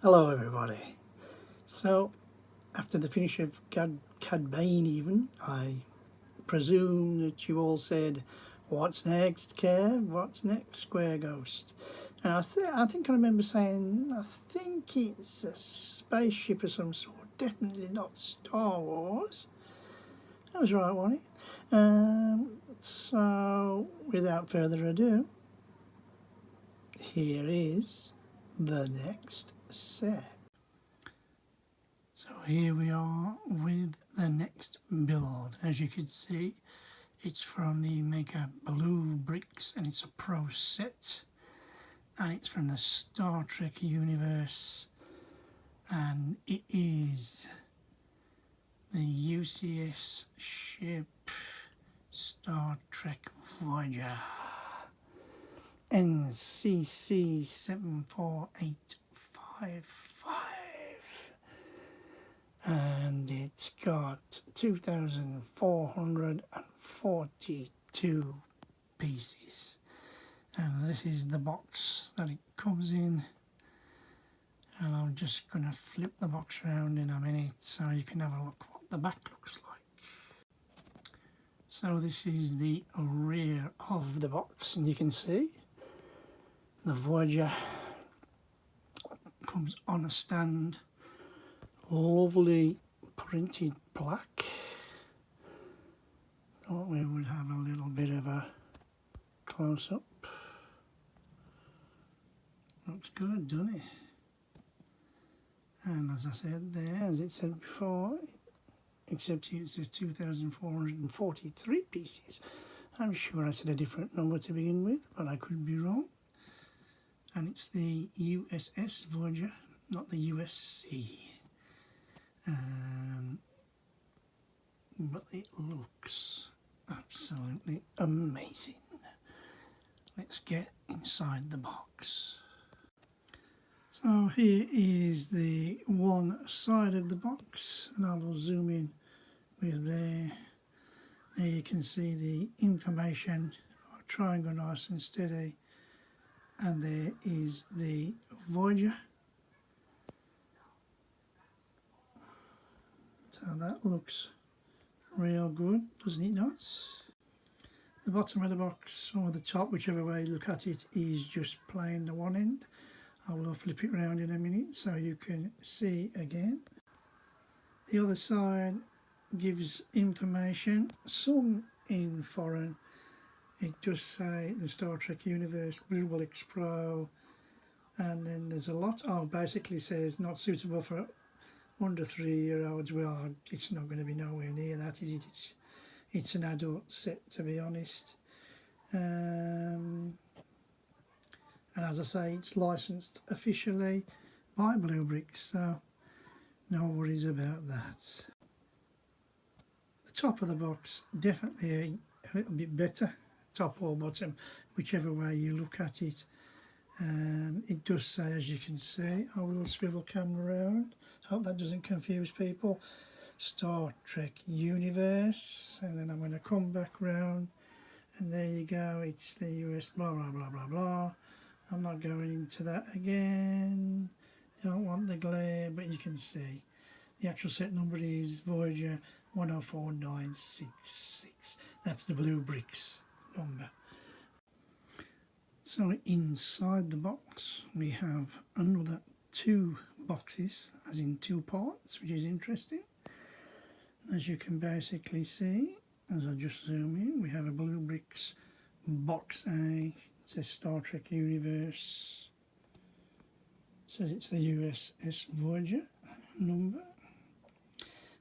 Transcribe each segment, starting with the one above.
Hello everybody. So after the finish of Cad Bane even, I presume that you all said, what's next, Kev? What's next, Square Ghost? And I think I remember saying, I think it's a spaceship of some sort, definitely not Star Wars. I was right, wasn't it? So without further ado, here is the next set. So here we are with the next build. As you can see, it's from the maker Blu Brix and it's a pro set. And it's from the Star Trek universe. And it is the UCS ship Star Trek Voyager. NCC 74855. And it's got 2,442 pieces, and this is the box that it comes in, and I'm just going to flip the box around in a minute so you can have a look what the back looks like. So this is the rear of the box, and you can see the Voyager comes on a stand. Lovely printed plaque. Thought we would have a little bit of a close-up. Looks good, doesn't it? And as I said there, as it said before, except here it says 2,443 pieces. I'm sure I said a different number to begin with, but I could be wrong. And it's the USS Voyager, not the USC. But it looks absolutely amazing. Let's get inside the box. So here is the one side of the box, and I will zoom in with there. There you can see the information. I'll try and go nice and steady. And there is the Voyager. So that looks real good, doesn't it not? The bottom of the box, or the top, whichever way you look at it, is just plain the one end. I will flip it round in a minute so you can see again. The other side gives information, some in foreign. It does say the Star Trek universe, Blu Brix Pro, and then there's a lot. Basically says not suitable for under 3-year-olds. Well, it's not going to be nowhere near that, is it? It's an adult set, to be honest. And as I say, it's licensed officially by Blu Brix, so no worries about that. The top of the box, definitely a little bit better, top or bottom, whichever way you look at it. It does say, as you can see, I will swivel camera around, hope that doesn't confuse people, Star Trek universe, and then I'm going to come back round, and there you go, it's the US blah blah blah blah blah. I'm not going into that again, don't want the glare, but you can see the actual set number is Voyager 104966. That's the Blu Brix number. So inside the box we have another 2 boxes, as in 2 parts, which is interesting. As you can basically see, as I just zoom in, we have a Blu Brix box A. It says Star Trek universe. It says it's the USS Voyager number.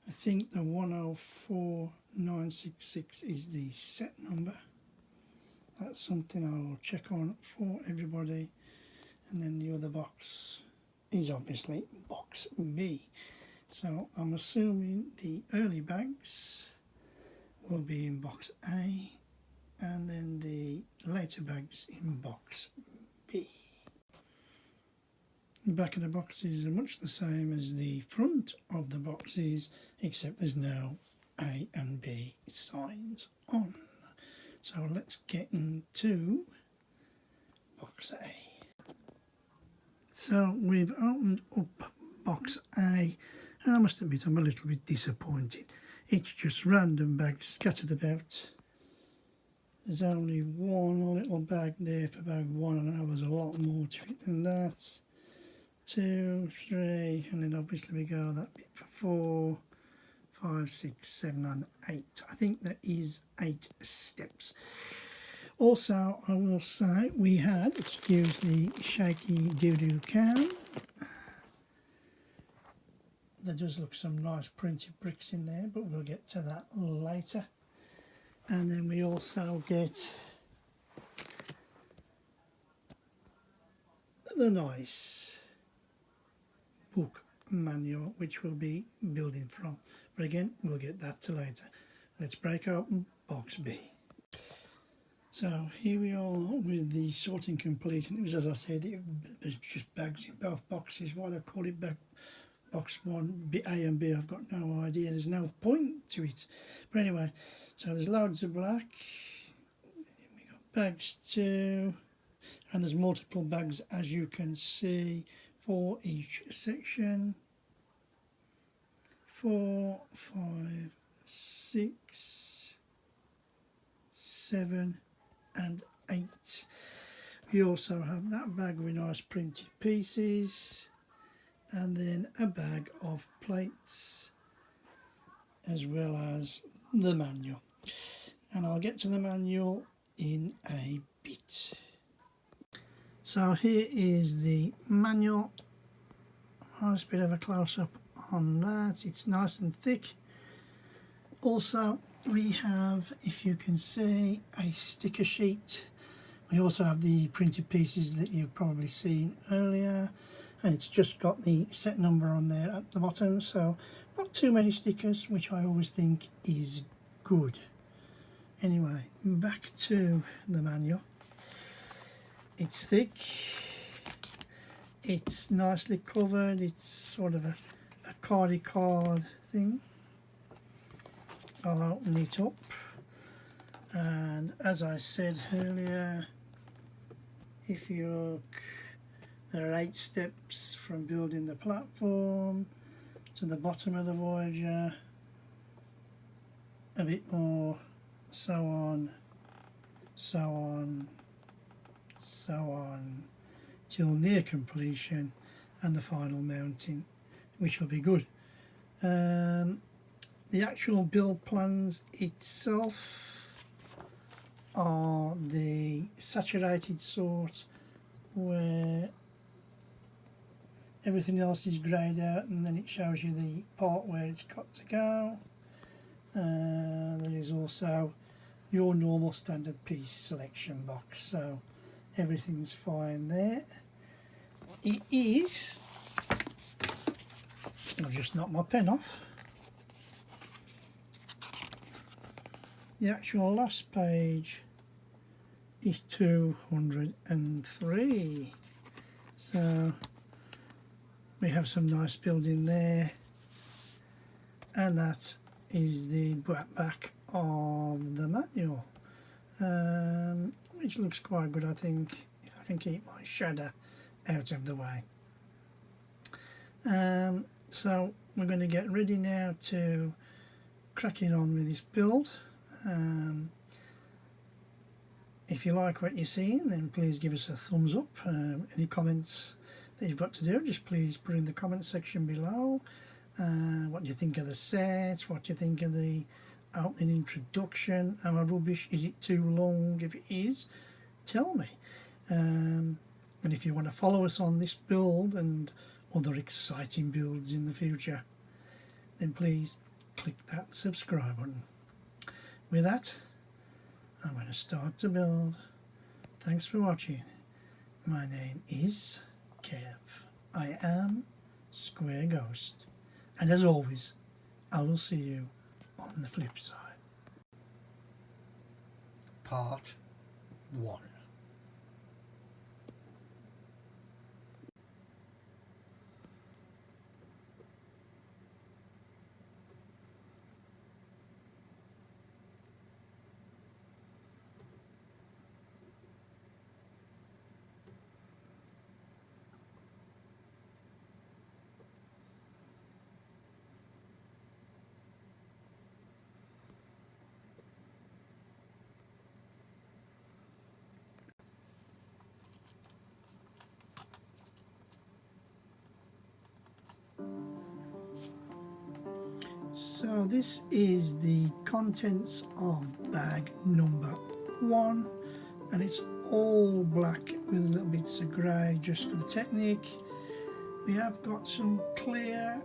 I think the 104966 is the set number. That's something I will check on for everybody. And then the other box is obviously box B. So I'm assuming the early bags will be in box A, and then the later bags in box B. The back of the boxes are much the same as the front of the boxes, except there's no A and B signs on. So let's get into box A. So we've opened up box A, and I must admit I'm a little bit disappointed. It's just random bags scattered about. There's only one little bag there for bag 1, and I know there's a lot more to it than that. 2, 3, and then obviously we go that bit for 4, 5, 6, 7 and 8. I think there is 8 steps. Also, I will say we had, excuse the shaky doo-doo can, there does look some nice printed bricks in there, but we'll get to that later. And then we also get the nice book manual, which we'll be building from. But again, we'll get that to later. Let's break open box B. So here we are with the sorting complete, and it was, as I said, there's just bags in both boxes. Why they call it box 1, A and B, I've got no idea. There's no point to it. But anyway, so there's loads of black. We got bags 2, and there's multiple bags, as you can see, for each section. 4, 5, 6, 7 and 8. We also have that bag with nice printed pieces, and then a bag of plates, as well as the manual. And I'll get to the manual in a bit. So here is the manual. Nice bit of a close-up on that. It's nice and thick. Also, we have, if you can see, a sticker sheet. We also have the printed pieces that you've probably seen earlier, and it's just got the set number on there at the bottom, so not too many stickers, which I always think is good. Anyway, back to the manual. It's thick, it's nicely covered, it's sort of a cardy card thing. I'll open it up, and as I said earlier, if you look, there are 8 steps from building the platform to the bottom of the Voyager, a bit more, so on, so on, so on, till near completion and the final mounting, which will be good. The actual build plans itself are the saturated sort, where everything else is greyed out, and then it shows you the part where it's got to go. There is also your normal standard piece selection box, so everything's fine there. It is, I've just knocked my pen off, the actual last page is 203, so we have some nice building there, and that is the back of the manual, which looks quite good, I think, if I can keep my shadow out of the way. So we're going to get ready now to cracking on with this build. If you like what you're seeing, then please give us a thumbs up. Any comments that you've got to do, just please put in the comment section below. What do you think of the set? What do you think of the opening introduction? Am I rubbish? Is it too long? If it is, tell me. And if you want to follow us on this build and other exciting builds in the future, then please click that subscribe button. With that, I'm going to start to build. Thanks for watching. My name is Kev. I am Square Ghost. And as always, I will see you on the flip side. Part 1. So this is the contents of bag number 1, and it's all black with little bits of grey just for the technique. We have got some clear,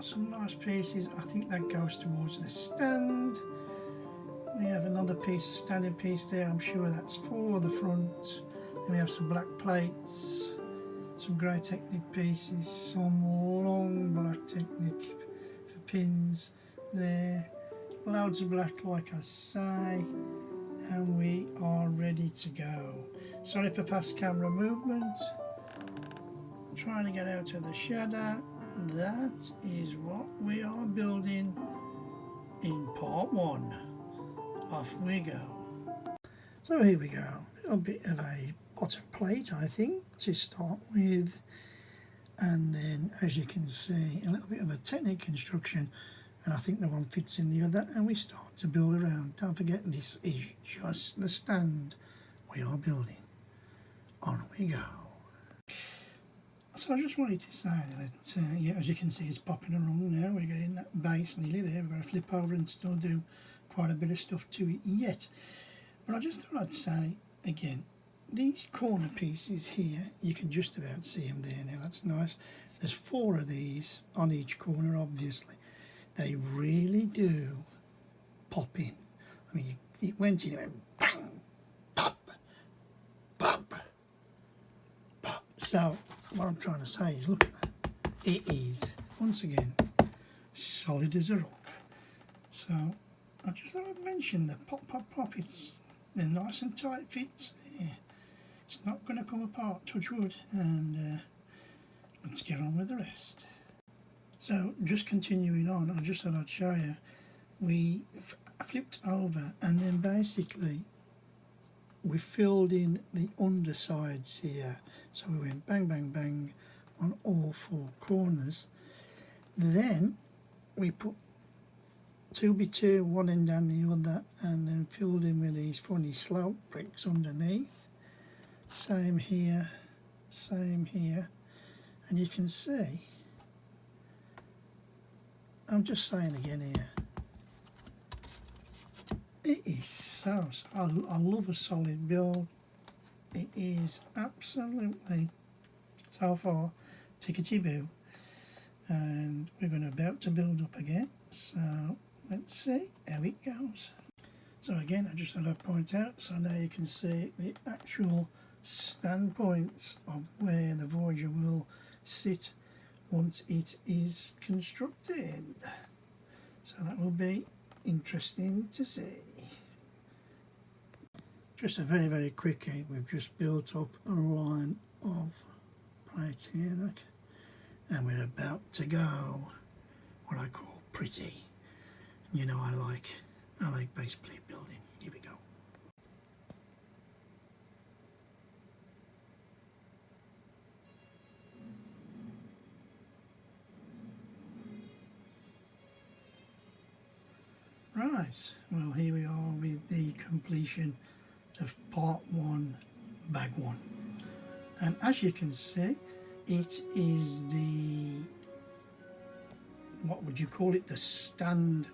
some nice pieces. I think that goes towards the stand. We have another piece, a standing piece there. I'm sure that's for the front. Then we have some black plates, some grey Technic pieces, some long black Technic for pins there. Loads of black, like I say, and we are ready to go. Sorry for fast camera movement. Trying to get out of the shadow. That is what we are building in part 1. Off we go. So here we go. A little bit of a bottom plate, I think, to start with, and then, as you can see, a little bit of a Technic construction, and I think the one fits in the other, and we start to build around. Don't forget, this is just the stand we are building. On we go. So I just wanted to say that, yeah, as you can see, it's popping along now. We're getting that base nearly there. We're going to flip over and still do quite a bit of stuff to it yet. But I just thought I'd say, again, these corner pieces here, you can just about see them there now. That's nice. There's 4 of these on each corner, obviously. They really do pop in. I mean, it went in, it went bang, pop, pop, pop. So what I'm trying to say is, look at that. It is, once again, solid as a rock. So I just thought I'd mention the pop, pop, pop. They're nice and tight fits. Yeah. It's not going to come apart, touch wood, and let's get on with the rest. So just continuing on, I just thought I'd show you. We flipped over, and then basically we filled in the undersides here. So we went bang, bang, bang on all 4 corners. Then we put 2x2, one end and the other, and then filled in with these funny slope bricks underneath. Same here, and you can see, I'm just saying again here, it is so, I love a solid build. It is absolutely, so far, tickety-boo, and we're about to build up again, so let's see how it goes. So again, I just thought I'd point out, so now you can see the actual standpoints of where the Voyager will sit once it is constructed. So that will be interesting to see. Just a very, very quickie, we've just built up a line of plates here, look, and we're about to go what I call pretty. You know, I like base plate building. Here we go. Right, well, here we are with the completion of part 1, bag 1. And as you can see, it is the, what would you call it, the stand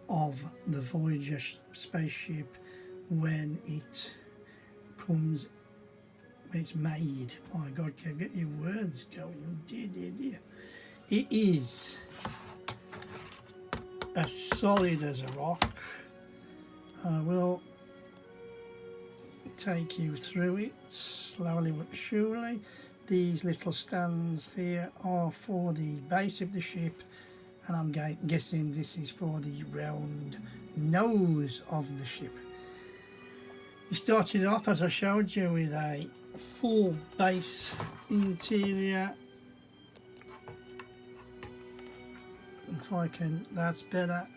of the Voyager spaceship when it comes, when it's made. My God, Kev, get your words going. Dear. It is as solid as a rock. I will take you through it slowly but surely. These little stands here are for the base of the ship, and I'm guessing this is for the round nose of the ship. We started off, as I showed you, with a full base interior. If I can, that's better.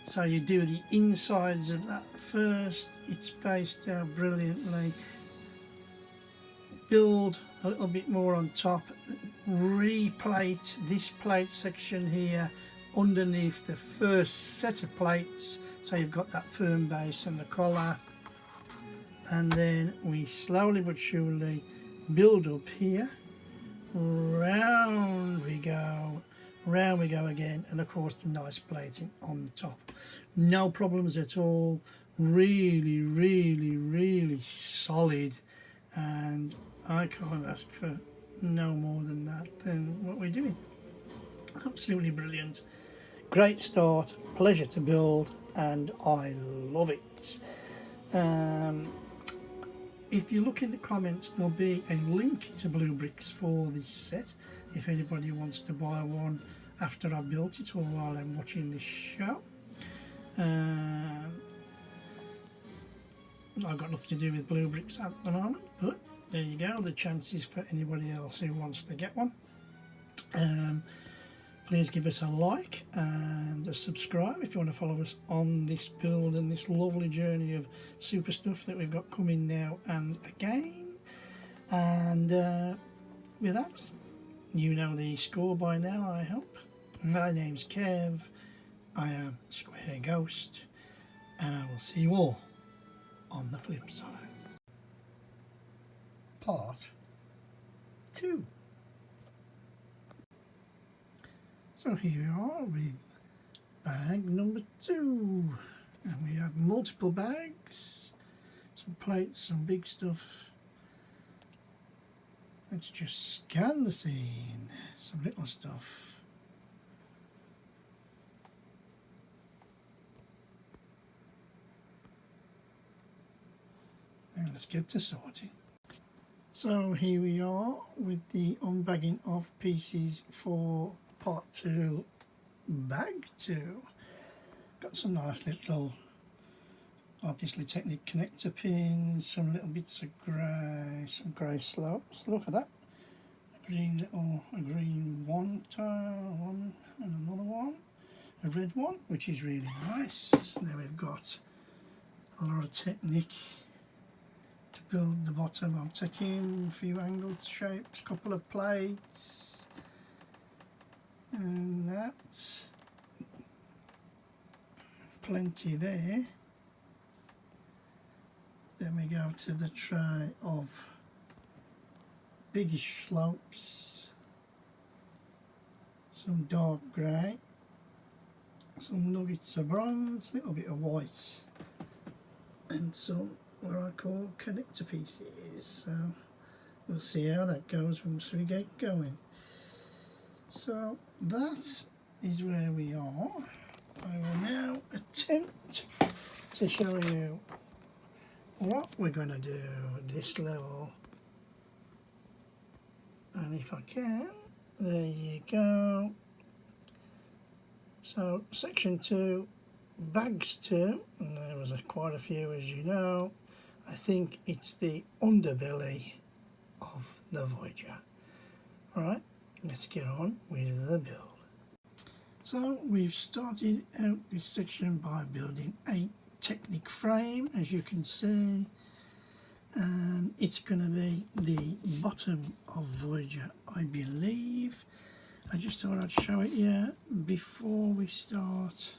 So you do the insides of that first. It's spaced out brilliantly. Build a little bit more on top. Replate this plate section here underneath the first set of plates, so you've got that firm base and the collar. And then we slowly but surely build up here. Round we go, round we go again, and of course the nice plating on the top. No problems at all, really really solid, and I can't ask for no more than that than what we're doing. Absolutely brilliant, great start, pleasure to build, and I love it. If you look in the comments, there'll be a link to Blu Brix for this set if anybody wants to buy one after I built it or while I'm watching this show. I've got nothing to do with Blu Brix at the moment, but there you go, the chances for anybody else who wants to get one. Please give us a like and a subscribe if you want to follow us on this build and this lovely journey of super stuff that we've got coming now and again. And with that, you know the score by now, I hope. My name's Kev, I am Square Ghost, and I will see you all on the flip side. Part 2. So here we are with bag number 2, and we have multiple bags, some plates, some big stuff. Let's just scan the scene, some little stuff. And let's get to sorting. So here we are with the unbagging of pieces for part 2, bag 2. Got some nice little, obviously Technic connector pins, some little bits of grey, some grey slopes. Look at that, a green one and another one, a red one, which is really nice. There we've got a lot of Technic to build the bottom. I'm taking a few angled shapes, couple of plates, and that, plenty there. Then we go to the tray of biggish slopes, some dark grey, some nuggets of bronze, a little bit of white, and some what I call connector pieces. So we'll see how that goes once we get going. So that is where we are. I will now attempt to show you what we're going to do at this level, and if I can, there you go. So section 2, bags 2, and there was quite a few, as you know. I think it's the underbelly of the Voyager. Alright, let's get on with the build. So we've started out this section by building a Technic frame, as you can see, and it's going to be the bottom of Voyager, I believe. I just thought I'd show it here before we start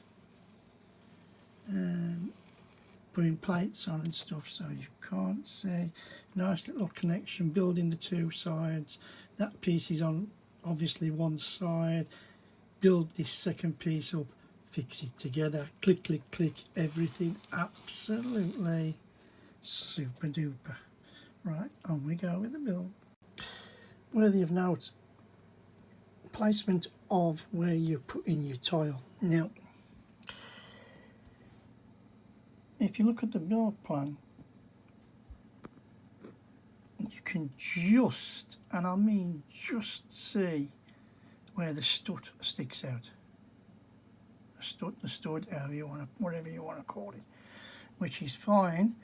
putting plates on and stuff, so you can't see. Nice little connection, building the two sides. That piece is on obviously one side. Build this second piece up, fix it together, click click click, everything absolutely super duper. Right, on we go with the build. Worthy of note, placement of where you put in your tile. Now if you look at the build plan, you can just, and I mean just, see where the strut sticks out. The stud, whatever you want to call it, which is fine,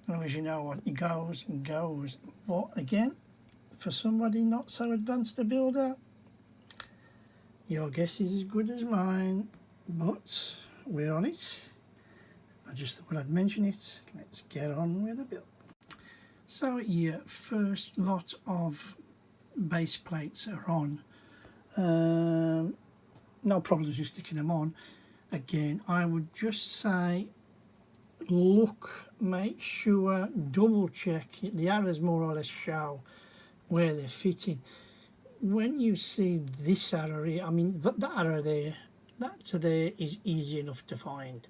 as long as you know what it goes and goes. But again, for somebody not so advanced a builder, your guess is as good as mine, but we're on it. I just thought I'd mention it. Let's get on with the build. So your first lot of base plates are on. No problems with sticking them on. Again, I would just say look, make sure, double check. The arrows more or less show where they're fitting. when you see this arrow here, I mean, but that arrow there, that to there is easy enough to find.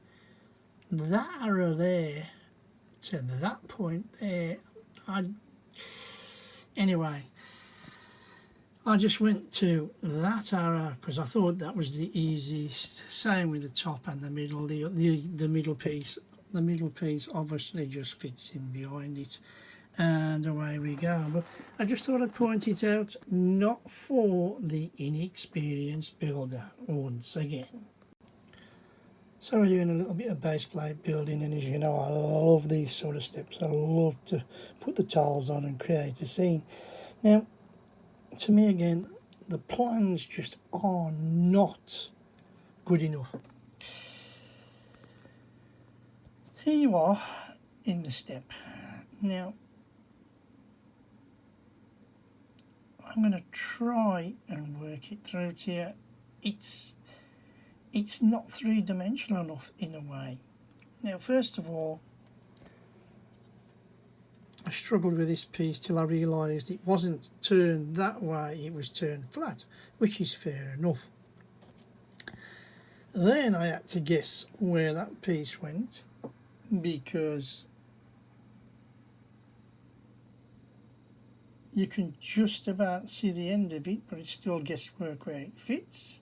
That arrow there to that point there, anyway, I just went to that arrow because I thought that was the easiest. Same with the top and the middle. The middle piece. The middle piece obviously just fits in behind it, and away we go. But I just thought I'd point it out, not for the inexperienced builder once again. So we're doing a little bit of base plate building, and as you know, I love these sort of steps. I love to put the tiles on and create a scene. Now, to me again, the plans just are not good enough. Here you are in the step. Now, I'm going to try and work it through to you. It's not three-dimensional enough in a way. Now, first of all, I struggled with this piece till I realised it wasn't turned that way, it was turned flat, which is fair enough. Then I had to guess where that piece went, because you can just about see the end of it, but it's still guesswork where it fits.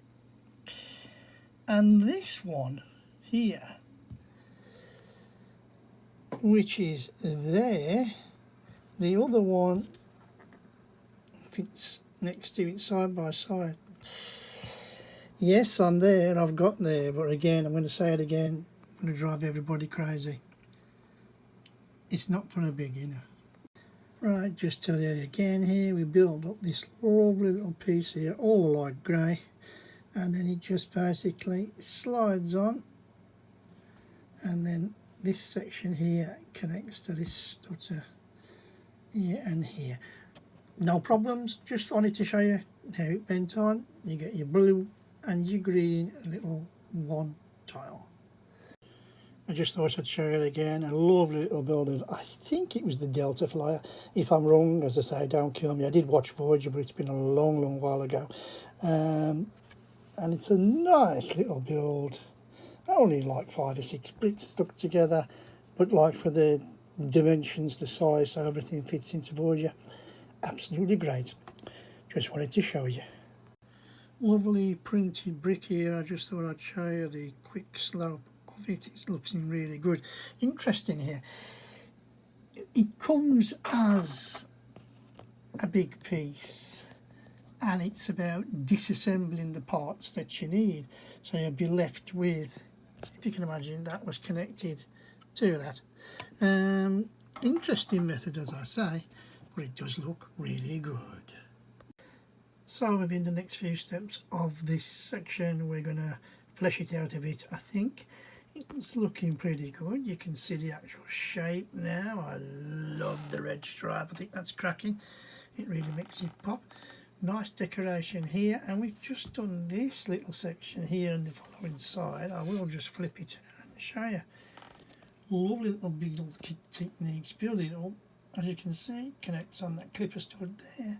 And this one here, which is there, the other one fits next to it side by side. Yes, I'm there, I've got there, but again, I'm going to say it again, I'm going to drive everybody crazy. It's not for a beginner. Right, just tell you again here, we build up this lovely little piece here, all light grey, and then it just basically slides on, and then this section here connects to this stutter here and here. No problems, just wanted to show you how it went on. You get your blue and your green little one tile. I just thought I'd show you again, a lovely little build of, I think it was the Delta Flyer. If I'm wrong, as I say, don't kill me. I did watch Voyager, but it's been a long while ago. And it's a nice little build, only like 5 or 6 bricks stuck together, but like for the dimensions, the size, so everything fits into Voyager. Absolutely great. Just wanted to show you. Lovely printed brick here. I just thought I'd show you the quick slope of it. It looks really good. Interesting here, it comes as a big piece, and it's about disassembling the parts that you need, so you'll be left with, if you can imagine, that was connected to that. Interesting method, as I say, but it does look really good. So within the next few steps of this section, we're going to flesh it out a bit. I think it's looking pretty good. You can see the actual shape now. I love the red stripe. I think that's cracking. It really makes it pop. Nice decoration here, and we've just done this little section here on the following side. I will just flip it and show you. Lovely little big little techniques. Build it up, as you can see, connects on that clipper stud there,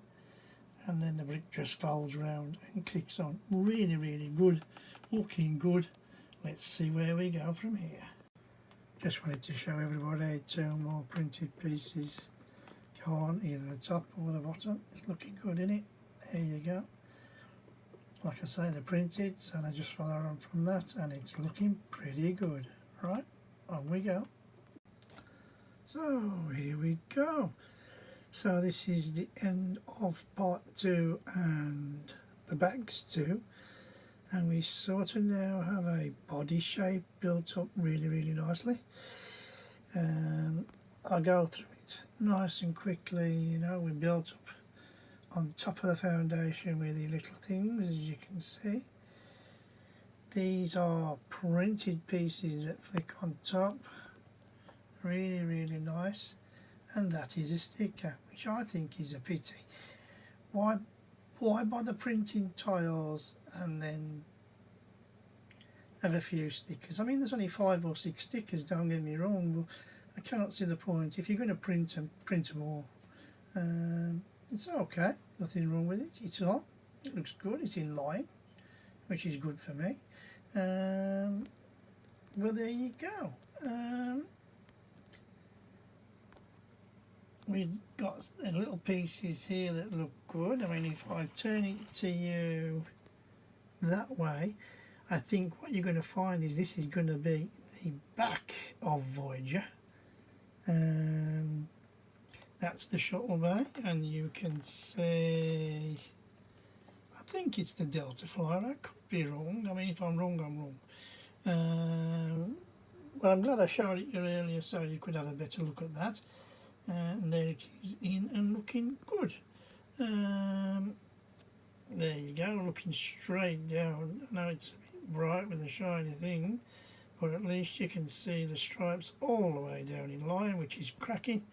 and then the brick just folds around and clicks on. Really good, looking good. Let's see where we go from here. Just wanted to show everybody 2 more printed pieces go on either the top or the bottom. It's looking good, isn't it? There you go. Like I say, they're printed, so they just follow on from that, and it's looking pretty good. Right, on we go. So here we go. So this is the end of part 2 and the bags too, and we sort of now have a body shape built up really nicely. I'll go through it nice and quickly. You know, we built up on top of the foundation with the little things, as you can see. These are printed pieces that flick on top. Really nice. And that is a sticker, which I think is a pity. Why bother printing tiles and then have a few stickers? I mean, there's only 5 or 6 stickers, don't get me wrong, but I cannot see the point. If you're going to print them all. It's okay, nothing wrong with it. It's on, it looks good, it's in line, which is good for me. Well, there you go. We've got the little pieces here that look good. I mean, if I turn it to you that way, I think what you're going to find is this is going to be the back of Voyager. That's the shuttle bay, and you can see, I think it's the Delta Flyer. I could be wrong. I mean, if I'm wrong, I'm wrong. Well, I'm glad I showed it you earlier so you could have a better look at that. And there it is, in and looking good. There you go, looking straight down. I know it's a bit bright with the shiny thing, but at least you can see the stripes all the way down in line, which is cracking.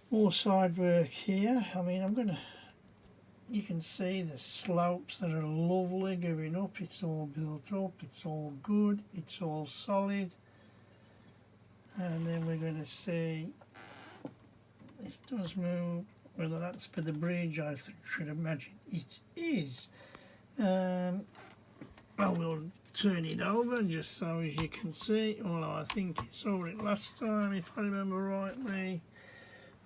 More side work here. I mean, you can see the slopes that are lovely going up. It's all built up, it's all good, it's all solid. And then we're going to see, this does move, whether that's for the bridge, I should imagine it is. I will turn it over just so as you can see, although I think I saw it last time if I remember rightly.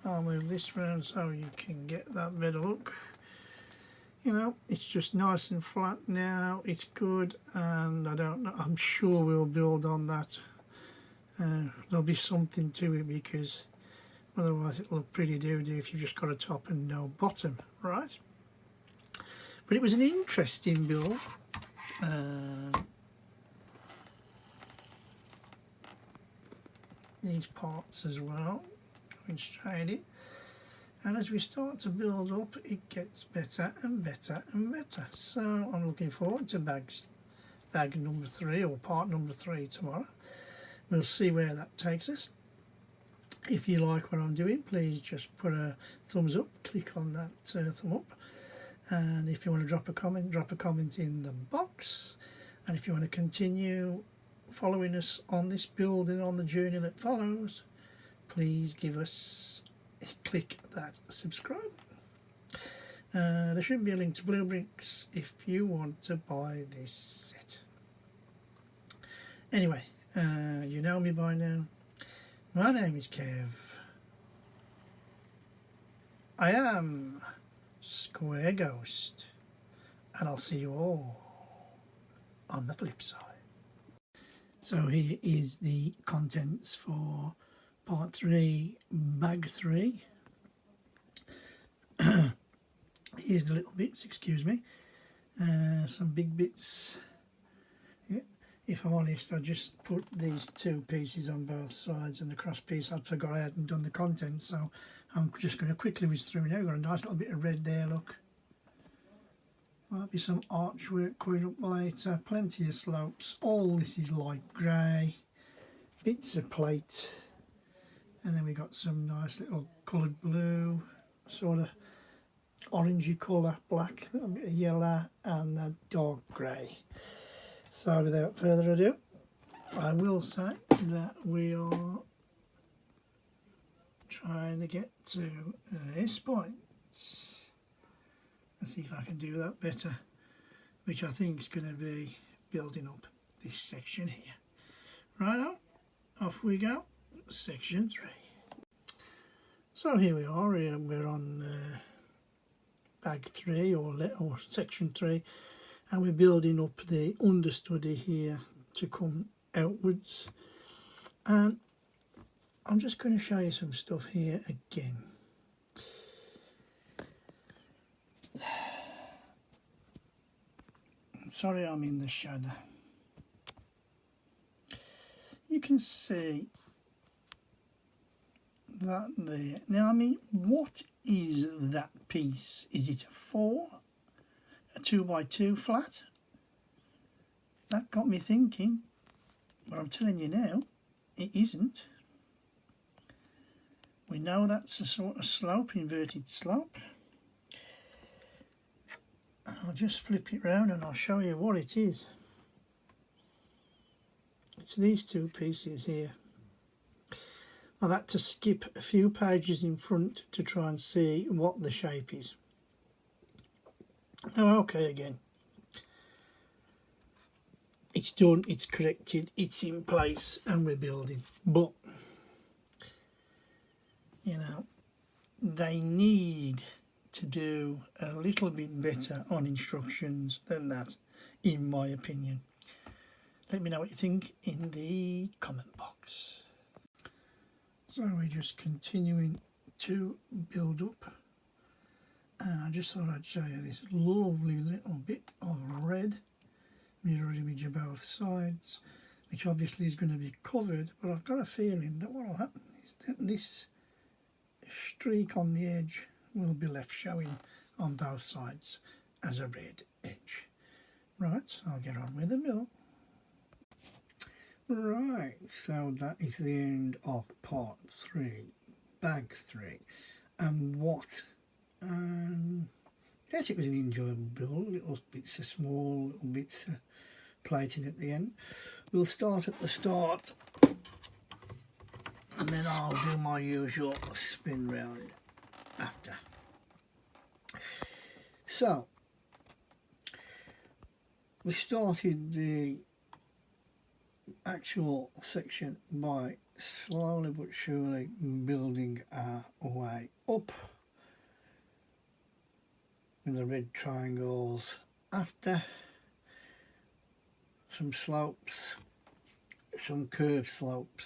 I'll move this round so you can get that better look. You know, it's just nice and flat now, it's good, and I don't know, I'm sure we'll build on that. There'll be something to it, because otherwise it'll look pretty doo-doo if you've just got a top and no bottom, right? But it was an interesting build. These parts as well, going straight in. And as we start to build up, it gets better and better and better. So I'm looking forward to bag number 3 or part number 3 tomorrow. We'll see where that takes us. If you like what I'm doing, please just put a thumbs up, click on that thumb up. And if you want to drop a comment in the box. And if you want to continue following us on this build and on the journey that follows, please click that subscribe. There should be a link to Blu Brix if you want to buy this set. Anyway, you know me by now. My name is Kev. I am Square Ghost, and I'll see you all on the flip side. So here is the contents for part 3, bag 3. Here's the little bits, excuse me. Some big bits. Yeah. If I'm honest, I just put these 2 pieces on both sides, and the cross piece, I forgot I hadn't done the contents, so I'm just going to quickly whiz through now. We've got a nice little bit of red there, look. Might be some archwork coming up later. Plenty of slopes. All this is light grey. Bits of plate. And then we got some nice little coloured blue, sort of orangey colour, black, a little bit of yellow, and a dark grey. So without further ado, I will say that we are trying to get to this point. Let's see if I can do that better, which I think is going to be building up this section here. Right on, off we go, section 3. So here we are, we're on bag 3 or section 3, and we're building up the understudy here to come outwards. And I'm just going to show you some stuff here again. Sorry, I'm in the shadow. You can see that there. Now, I mean, what is that piece? Is it a 2x2 flat? That got me thinking, but I'm telling you now, it isn't. We know that's a sort of slope, inverted slope. I'll just flip it round and I'll show you what it is. It's these 2 pieces here. I've had to skip a few pages in front to try and see what the shape is. Oh, okay, again. It's done, it's corrected, it's in place, and we're building. But, you know, they need to do a little bit better on instructions than that, in my opinion. Let me know what you think in the comment box. So we're just continuing to build up, and I just thought I'd show you this lovely little bit of red mirror image of both sides, which obviously is going to be covered, but I've got a feeling that what will happen is that this streak on the edge will be left showing on both sides as a red edge. Right, I'll get on with the mill. Right, so that is the end of part 3, bag 3, and what? Yes, it was an enjoyable build, little bits of small, little bits of plating at the end. We'll start at the start, and then I'll do my usual spin round after. So, we started the actual section by slowly but surely building our way up with the red triangles after, some slopes, some curved slopes,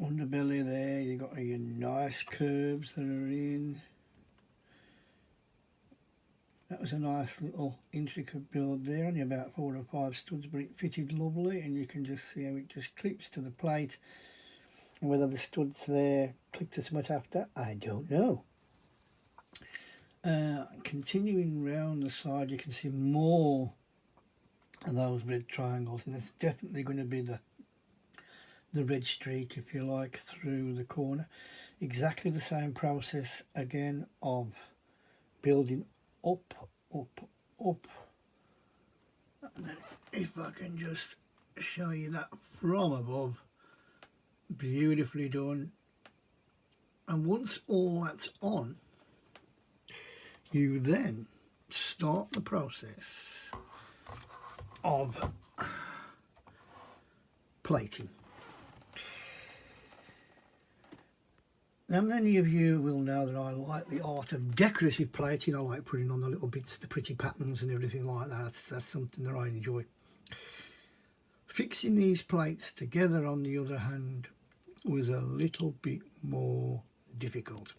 underbelly there, you got your nice curves that are in. That was a nice little intricate build there, only about 4 or 5 studs, but it fitted lovely, and you can just see how it just clips to the plate. And whether the studs there click to something after, I don't know. Continuing round the side, you can see more of those red triangles, and it's definitely going to be the red streak, if you like, through the corner. Exactly the same process again of building up, up, up. And then if I can just show you that from above, beautifully done. And once all that's on, you then start the process of plating. Now, many of you will know that I like the art of decorative plating. I like putting on the little bits, the pretty patterns and everything like that. That's something that I enjoy. Fixing these plates together, on the other hand, was a little bit more difficult.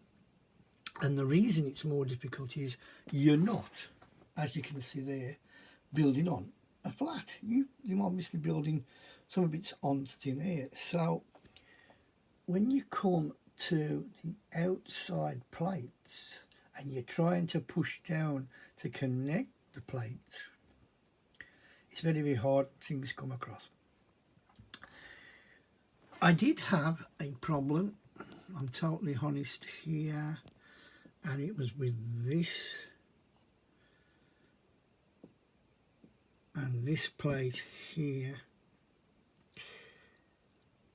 And the reason it's more difficult is you're not, as you can see there, building on a flat. You're obviously building some bits on thin air. So when you come to the outside plates and you're trying to push down to connect the plates, it's very, very hard, things come across. I did have a problem, I'm totally honest here, and it was with this and this plate here.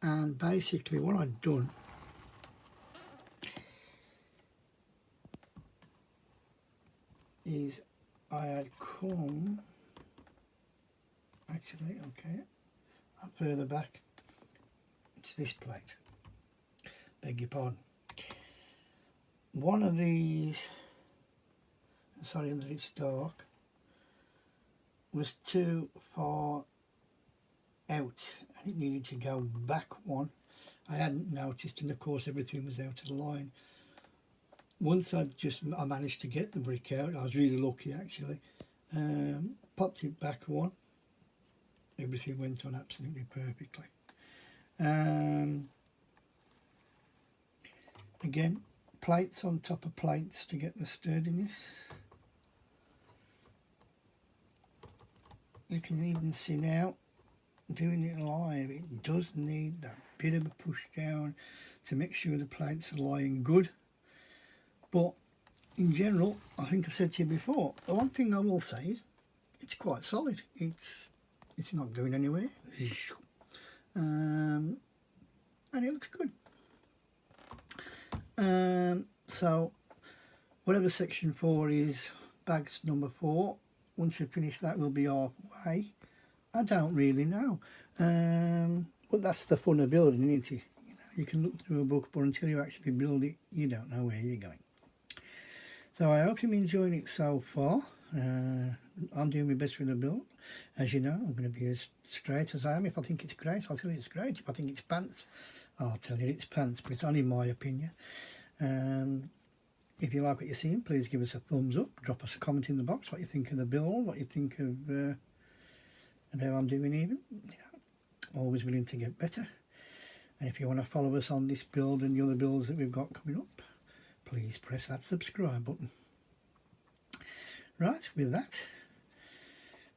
And basically what I'd done, is I had come, actually, okay, up further back, it's this plate, beg your pardon. One of these, sorry that it's dark, was too far out and it needed to go back one. I hadn't noticed, and of course everything was out of line. Once I managed to get the brick out, I was really lucky actually, popped it back one, everything went on absolutely perfectly. Again, plates on top of plates to get the sturdiness. You can even see now, doing it live, it does need that bit of a push down to make sure the plates are lying good. But in general, I think I said to you before, the one thing I will say is it's quite solid. It's not going anywhere. and it looks good. So whatever section 4 is, bags number 4, once we finish that we'll be halfway. I don't really know, but that's the fun of building, isn't it? You know, you can look through a book, but until you actually build it, you don't know where you're going. So I hope you're enjoying it so far. I'm doing my best with the build. As you know, I'm going to be as straight as I am. If I think it's great, I'll tell you it's great. If I think it's pants, I'll tell you it's pants, but it's only my opinion. If you like what you're seeing, please give us a thumbs up, drop us a comment in the box, what you think of the build, what you think of how I'm doing even. You know, always willing to get better. And if you want to follow us on this build and the other builds that we've got coming up, please press that subscribe button. Right, with that,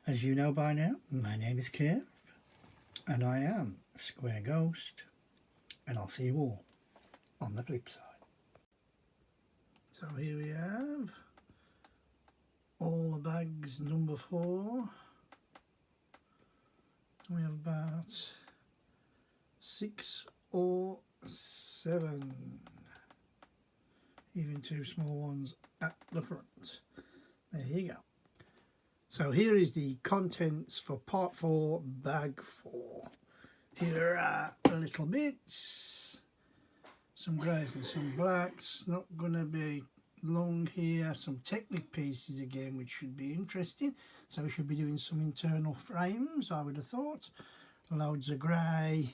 as you know by now, my name is Kev, and I am Square Ghost, and I'll see you all on the flip side. So here we have all the bags number 4. We have about 6 or 7, even 2 small ones at the front. There you go. So here is the contents for part 4, bag 4. Here are the little bits, some greys and some blacks. Not going to be long here. Some Technic pieces again, which should be interesting. So we should be doing some internal frames, I would have thought. Loads of grey,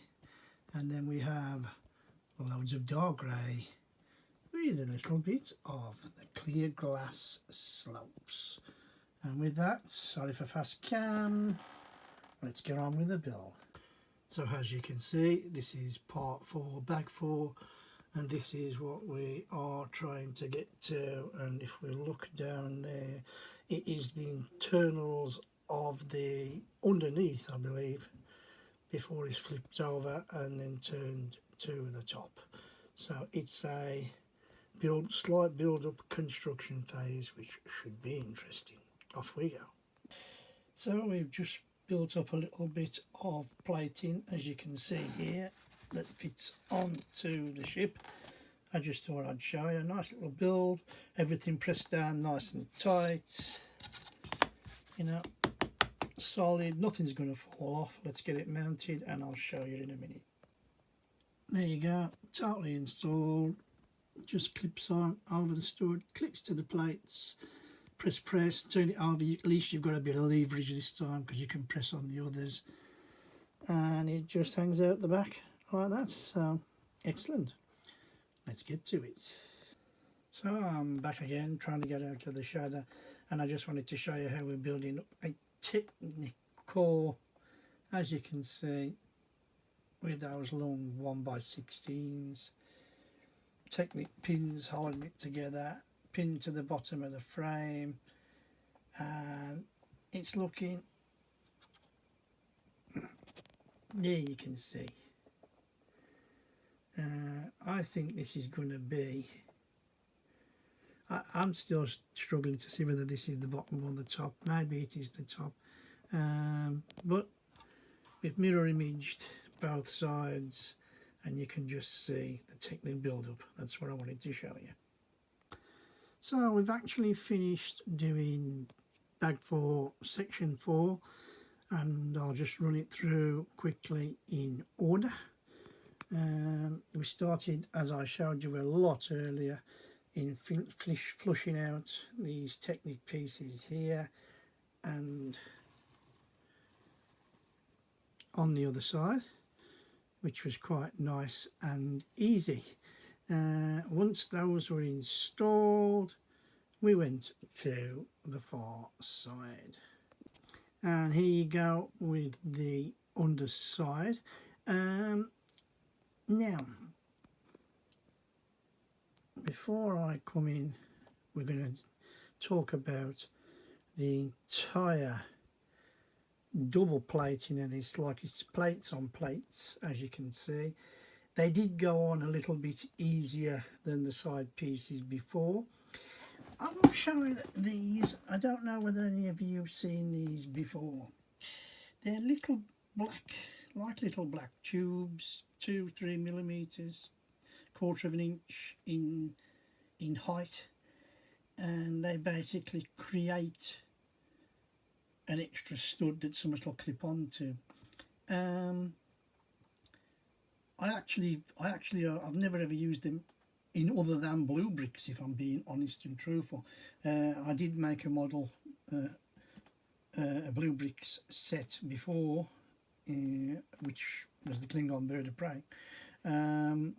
and then we have loads of dark grey with a little bit of the clear glass slopes. And with that, sorry for fast cam, let's get on with the build. So as you can see, this is part 4, bag 4, and this is what we are trying to get to. And if we look down there, it is the internals of the underneath, I believe, before it's flipped over and then turned to the top. So it's a slight build up construction phase, which should be interesting. Off we go. So we've just built up a little bit of plating, as you can see here, that fits onto the ship. I just thought I'd show you a nice little build, everything pressed down nice and tight, you know, solid, nothing's going to fall off. Let's get it mounted and I'll show you in a minute. There you go, totally installed. Just clips on over the stud, clicks to the plates, press, turn it over. At least you've got a bit of leverage this time because you can press on the others, and it just hangs out the back like that. So excellent, let's get to it. So I'm back again trying to get out of the shadow, and I just wanted to show you how we're building up a Technic core, as you can see, with those long 1x16s. Technic pins holding it together, pinned to the bottom of the frame, and it's looking, there you can see. I think this is going to be, I'm still struggling to see whether this is the bottom or the top. Maybe it is the top, but we've mirror imaged both sides, and you can just see the Technic build up. That's what I wanted to show you. So we've actually finished doing bag 4, section 4, and I'll just run it through quickly in order. We started, as I showed you a lot earlier, in flushing out these Technic pieces here and on the other side, which was quite nice and easy. Once those were installed, we went to the far side, and here you go with the underside. Now, before I come in, we're going to talk about the entire double plating of this, like it's plates on plates, as you can see. They did go on a little bit easier than the side pieces before. I will show you these. I don't know whether any of you have seen these before. They're little black like little black tubes, 2-3 millimeters, quarter of an inch in height, and they basically create an extra stud that someone will clip onto. I've never ever used them in other than Blu Brix, if I'm being honest and truthful. I did make a model, a Blu Brix set before, which was the Klingon Bird of Prey, and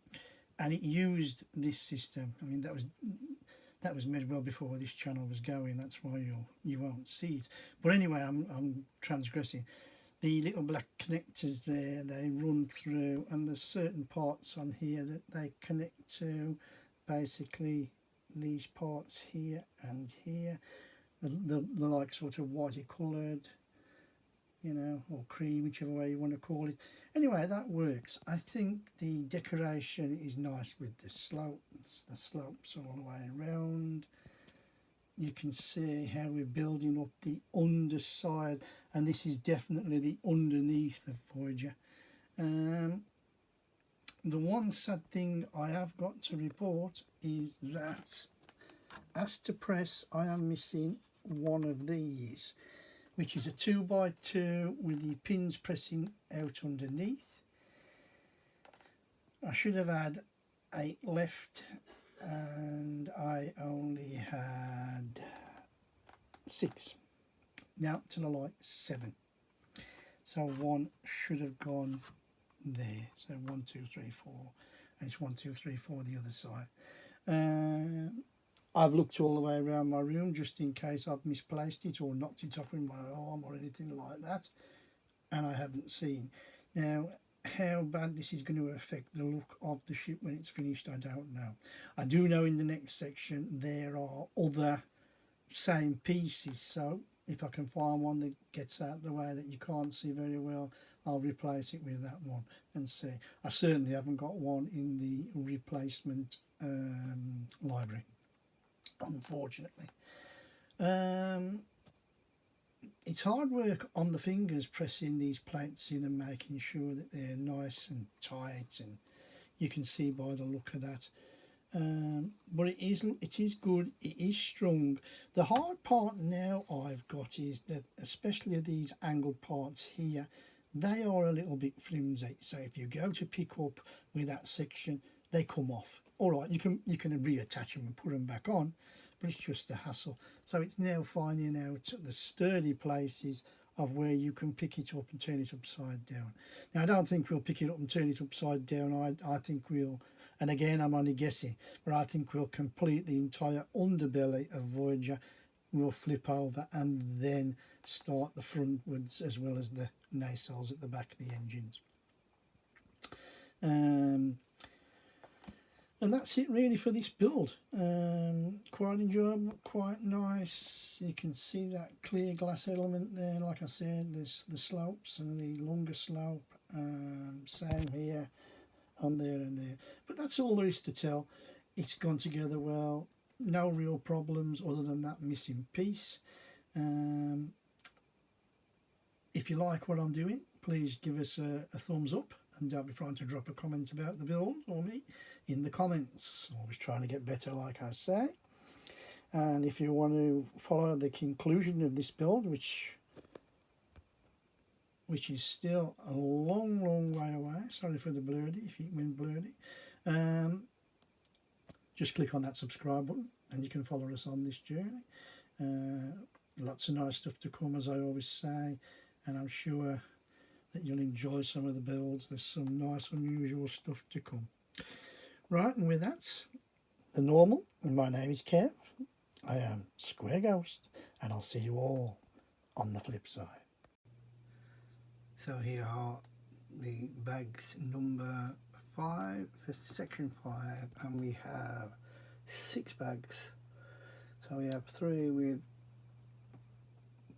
it used this system. I mean, that was made well before this channel was going. That's why you won't see it. But anyway, I'm transgressing. The little black connectors there, they run through, and there's certain parts on here that they connect to, basically these parts here and here, the like sort of whitey coloured, you know, or cream, whichever way you want to call it. Anyway, that works. I think the decoration is nice with the slopes all the way around. You can see how we're building up the underside, and this is definitely the underneath of Voyager. The one sad thing I have got to report is that as to press, I am missing one of these, which is a 2x2 with the pins pressing out underneath. I should have had 8 left, and I only had 6. Now to the light, 7. So one should have gone there. So 1, 2, 3, 4, and it's 1, 2, 3, 4 the other side. I've looked all the way around my room just in case I've misplaced it or knocked it off with my arm or anything like that, and I haven't seen. Now, how bad this is going to affect the look of the ship when it's finished, I don't know. I do know in the next section there are other same pieces, so if I can find one that gets out the way that you can't see very well, I'll replace it with that one and see. I certainly haven't got one in the replacement library, unfortunately. It's hard work on the fingers pressing these plates in and making sure that they're nice and tight, and you can see by the look of that. But it is good, it is strong. The hard part now I've got is that, especially these angled parts here, they are a little bit flimsy. So if you go to pick up with that section, they come off. All right, you can reattach them and put them back on, but it's just a hassle. So it's now finding out the sturdy places of where you can pick it up and turn it upside down. Now, I don't think we'll pick it up and turn it upside down. I think we'll, and again, I'm only guessing, but I think we'll complete the entire underbelly of Voyager. We'll flip over and then start the frontwards as well as the nacelles at the back of the engines. And that's it really for this build. Quite enjoyable, quite nice. You can see that clear glass element there. Like I said, there's the slopes and the longer slope. Same here, on there and there. But that's all there is to tell. It's gone together well. No real problems other than that missing piece. If you like what I'm doing, please give us a thumbs up. And don't be frightened to drop a comment about the build or me in the comments. Always trying to get better, like I say. And if you want to follow the conclusion of this build, which is still a long, long way away. Sorry for the blurry, if it went blurry. Just click on that subscribe button and you can follow us on this journey. Lots of nice stuff to come, as I always say, and I'm sure that you'll enjoy some of the builds. There's some nice unusual stuff to come. Right, and with that, the normal, and my name is Kev. I am Square Ghost, and I'll see you all on the flip side. So here are the bags number 5 for section 5, and we have 6 bags. So we have 3 with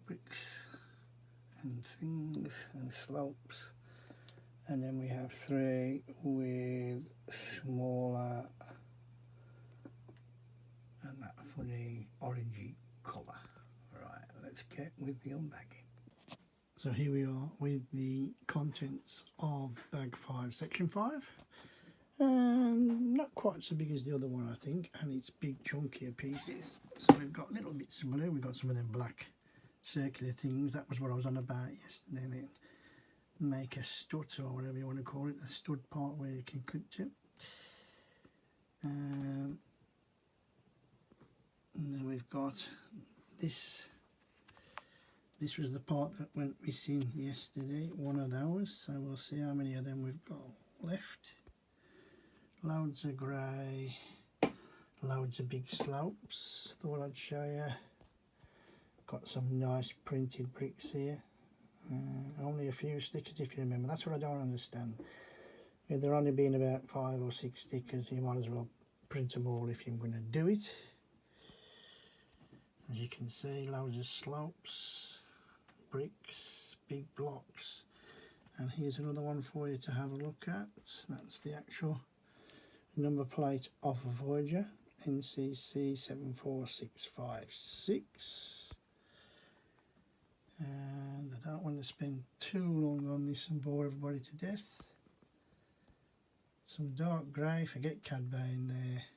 bricks and things and slopes, and then we have 3 with smaller and that funny orangey colour. Right, let's get with the unbagging. So here we are with the contents of bag 5, section 5. Not quite so big as the other one, I think, and it's big chunkier pieces. So we've got little bits of blue, we've got some of them black circular things. That was what I was on about yesterday. They make a strut, or whatever you want to call it, the stud part where you can clip to. And then we've got this. This was the part that went missing yesterday, one of those, so we'll see how many of them we've got left. Loads of grey, loads of big slopes, thought I'd show you. Got some nice printed bricks here, only a few stickers if you remember. That's what I don't understand. With there only being about 5 or 6 stickers, you might as well print them all if you're going to do it. As you can see, loads of slopes, bricks, big blocks, and here's another one for you to have a look at. That's the actual number plate of a Voyager, NCC 74656. And I don't want to spend too long on this and bore everybody to death. Some dark grey, forget Cadbay in there,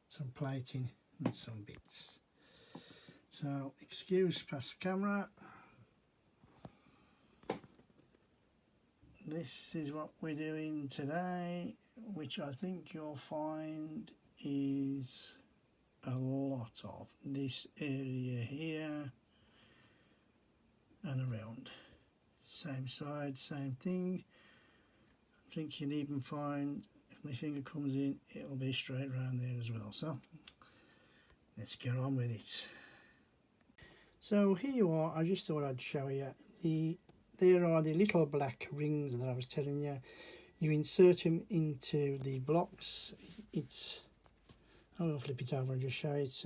some plating and some bits. So excuse past the camera. This is what we're doing today, which I think you'll find is a lot of this area here and around. Same side, same thing. I think you'll even find, if my finger comes in, it'll be straight around there as well. So let's get on with it. So here you are. I just thought I'd show you there are the little black rings that I was telling you. You insert them into the blocks. I'll flip it over and just show you. It's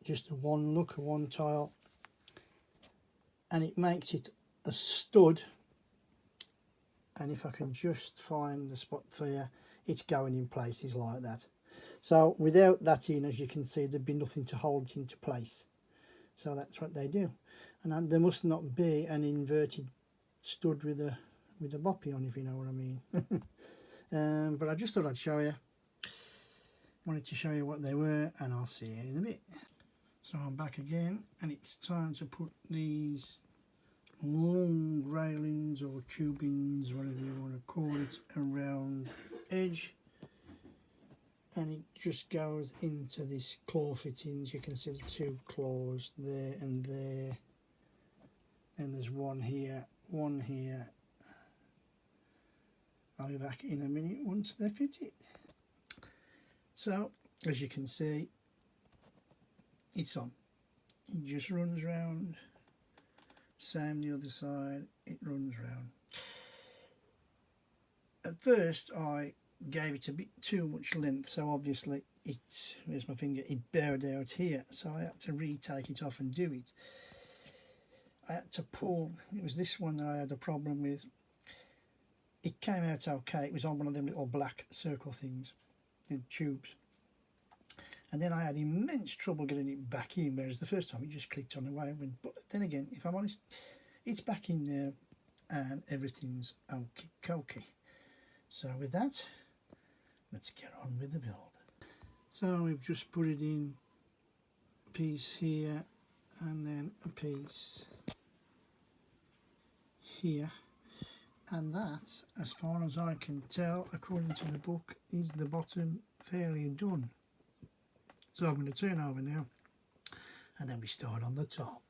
just a one tile, and it makes it a stud. And if I can just find the spot for you, it's going in places like that. So without that in, as you can see, there'd be nothing to hold it into place. So that's what they do. And there must not be an inverted stud with a boppy on, if you know what I mean. But I just thought I'd show you. Wanted to show you what they were, and I'll see you in a bit. So I'm back again, and it's time to put these long railings or tubings, whatever you want to call it, around the edge. And it just goes into this claw fittings. You can see the 2 claws there and there. And there's one here, one here. I'll be back in a minute once they're fitted. So, as you can see, it's on. It just runs round. Same the other side, it runs round. At first I gave it a bit too much length, so obviously where's my finger, it bowed out here, so I had to retake it off and do it. I had to pull, it was this one that I had a problem with. It came out okay, it was on one of them little black circle things, the tubes. And then I had immense trouble getting it back in, whereas the first time it just clicked on the way. But then again, if I'm honest, it's back in there and everything's okie-cokey. So with that, let's get on with the build. So we've just put it in, a piece here and then a piece here, and that, as far as I can tell, according to the book, is the bottom fairly done. So I'm going to turn over now, and then we start on the top.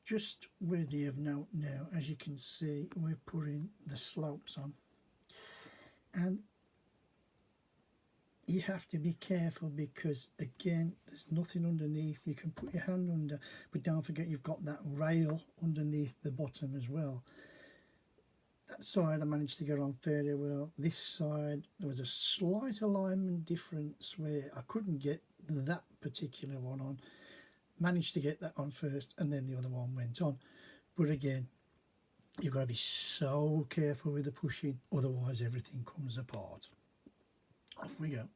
Just worthy of note now, as you can see, we're putting the slopes on, and you have to be careful because, again, there's nothing underneath. You can put your hand under, but don't forget you've got that rail underneath the bottom as well. That side I managed to get on fairly well. This side there was a slight alignment difference where I couldn't get that particular one on. Managed to get that on first, and then the other one went on. But again, you've got to be so careful with the pushing, otherwise everything comes apart. Off we go.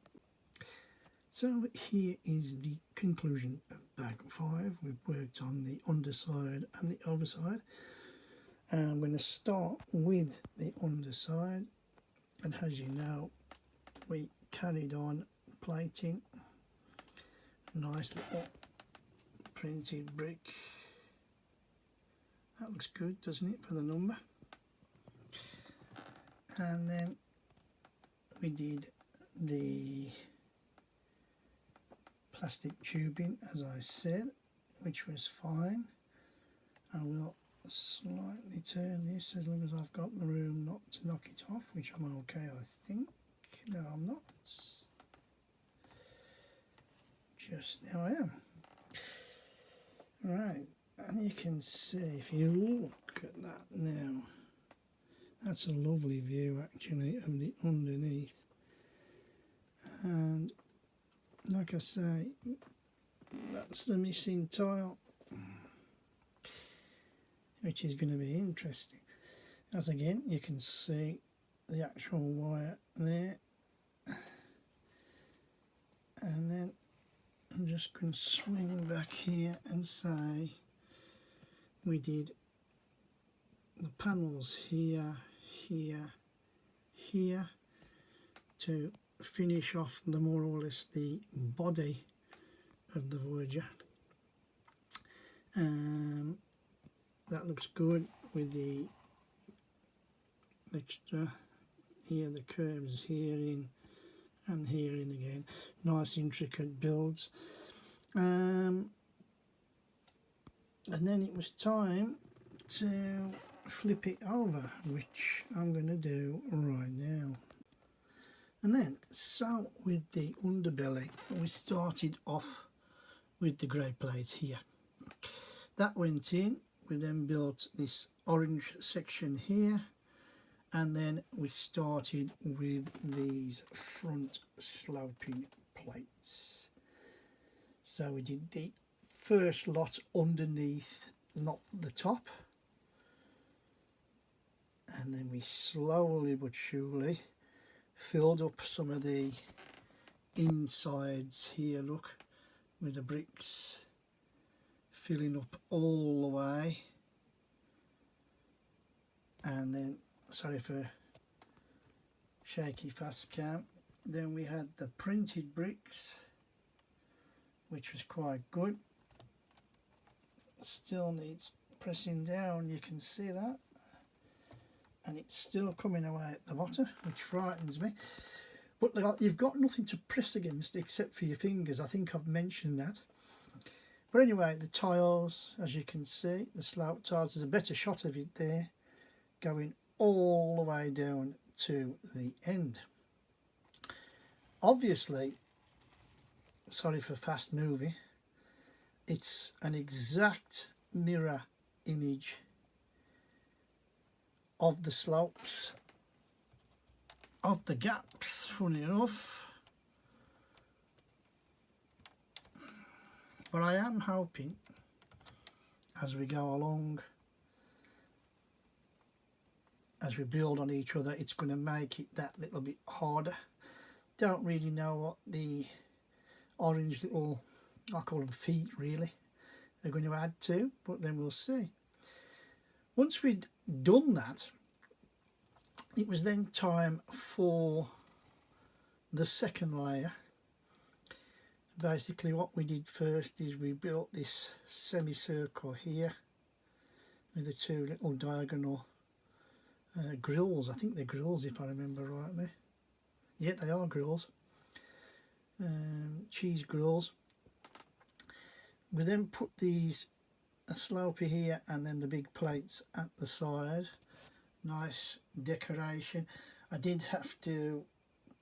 So here is the conclusion of bag 5. We've worked on the underside and the overside. And I'm going to start with the underside, and as you know, we carried on plating. Nice little printed brick. That looks good, doesn't it, for the number? And then we did the plastic tubing, as I said, which was fine. I will slightly turn this as long as I've got the room not to knock it off, which I'm okay, I think. No, I'm not. Just now I am. Right, and you can see, if you look at that now, that's a lovely view actually of the underneath. And like I say, that's the missing tile, which is going to be interesting. As again, you can see the actual wire there. And then I'm just going to swing back here and say we did the panels here, here, here to finish off the more or less the body of the Voyager. That looks good with the extra here, the curves here in and here in again. Nice intricate builds. And then it was time to flip it over, which I'm going to do right now. And then, so with the underbelly, we started off with the grey plate here. That went in. We then built this orange section here, and then we started with these front sloping plates. So we did the first lot underneath, not the top, and then we slowly but surely filled up some of the insides here, look, with the bricks, filling up all the way. And then, sorry for shaky fast cam, then we had the printed bricks, which was quite good. Still needs pressing down, you can see that, and it's still coming away at the bottom, which frightens me. But like, you've got nothing to press against except for your fingers. I think I've mentioned that. But anyway, the tiles, as you can see, the slope tiles, there's a better shot of it there, going all the way down to the end. Obviously, sorry for fast moving, it's an exact mirror image of the slopes of the gaps, funny enough. But I am hoping as we go along, as we build on each other, it's going to make it that little bit harder. Don't really know what the orange little, I call them feet really, they're going to add to, but then we'll see. Once we'd done that, it was then time for the second layer. Basically what we did first is we built this semicircle here with the two little diagonal grills. I think they're grills if I remember rightly. Yeah, they are grills. Cheese grills. We then put these a slopey here and then the big plates at the side. Nice decoration. I did have to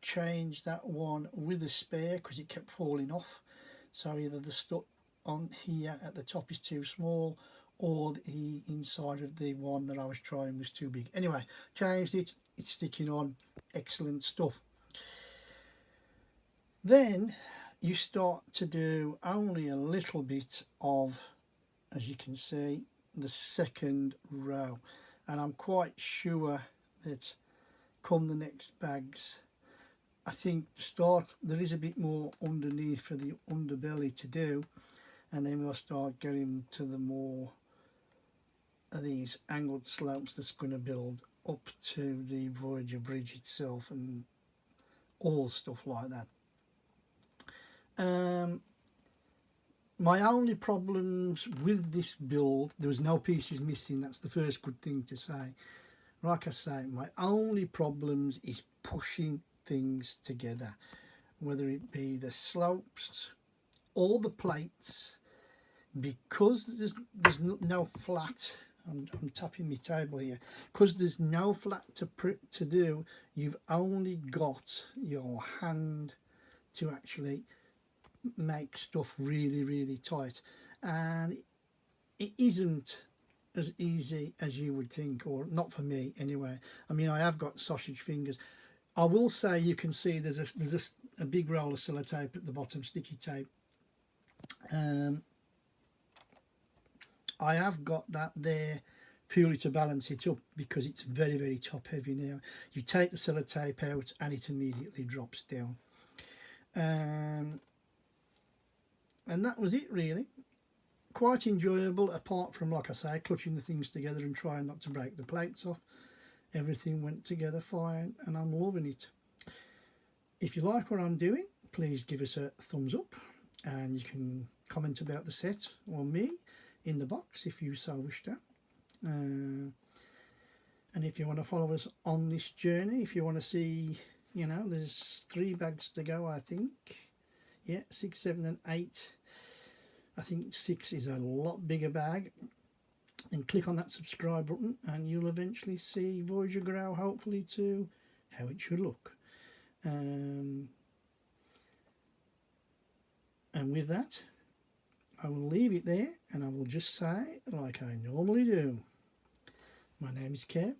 change that one with a spare because it kept falling off, so either the stuff on here at the top is too small or the inside of the one that I was trying was too big. Anyway, changed it, it's sticking on, excellent stuff. Then you start to do only a little bit of, as you can see, the second row, and I'm quite sure that come the next bags I think to start there is a bit more underneath for the underbelly to do, and then we'll start getting to the more of these angled slopes that's going to build up to the Voyager bridge itself and all stuff like that. My only problems with this build, there was no pieces missing, that's the first good thing to say. Like I say, my only problems is pushing things together, whether it be the slopes or the plates, because there's no flat. I'm tapping my table here, because there's no flat to do. You've only got your hand to actually make stuff really tight, and it isn't as easy as you would think, or not for me anyway. I mean, I have got sausage fingers. I will say you can see there's a big roll of sellotape at the bottom, sticky tape. I have got that there purely to balance it up, because it's very top heavy now. You take the sellotape out and it immediately drops down. And that was it really. Quite enjoyable, apart from, like I say, clutching the things together and trying not to break the plates off. Everything went together fine and I'm loving it. If you like what I'm doing, please give us a thumbs up, and you can comment about the set or me in the box if you so wish to. And if you want to follow us on this journey, if you want to see, you know, there's 3 bags to go, I think. Yeah, 6, 7 and 8. I think 6 is a lot bigger bag. And click on that subscribe button and you'll eventually see Voyager grow, hopefully, to how it should look. And with that, I will leave it there, and I will just say, like I normally do, my name is Kev,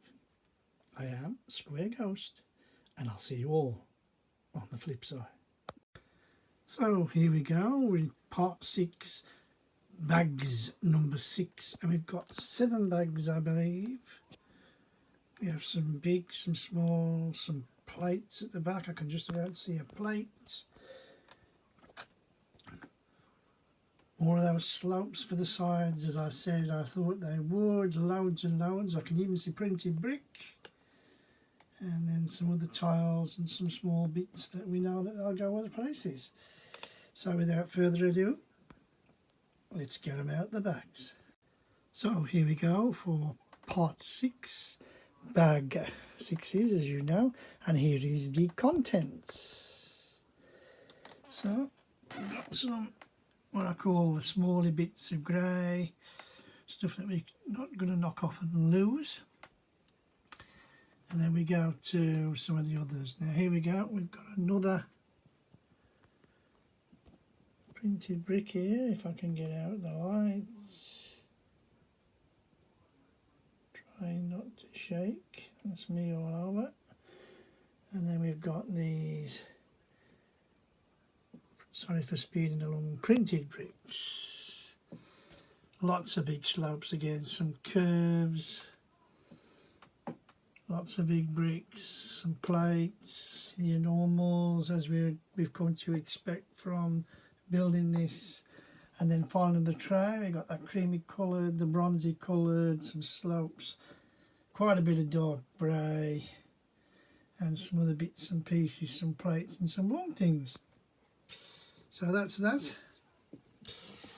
I am Square Ghost, and I'll see you all on the flip side. So here we go with part 6, bags number 6, and we've got 7 bags, I believe. We have some big, some small, some plates at the back. I can just about see a plate. More of those slopes for the sides, as I said, I thought they would. Loads and loads. I can even see printed brick. And then some of the tiles and some small bits that we know that they'll go other places. So without further ado, let's get them out the bags. So here we go for part 6, bag 6 is, as you know, and here is the contents. So we've got some what I call the smaller bits of grey, stuff that we're not going to knock off and lose. And then we go to some of the others. Now here we go, we've got another printed brick here, if I can get out the lights. Try not to shake, that's me all over. And then we've got these, sorry for speeding along, printed bricks. Lots of big slopes again, some curves, lots of big bricks, some plates, your normals as we've come to expect from building this. And then finally the tray, we got that creamy coloured, the bronzy coloured, some slopes, quite a bit of dark grey, and some other bits and pieces, some plates and some long things. So that's that.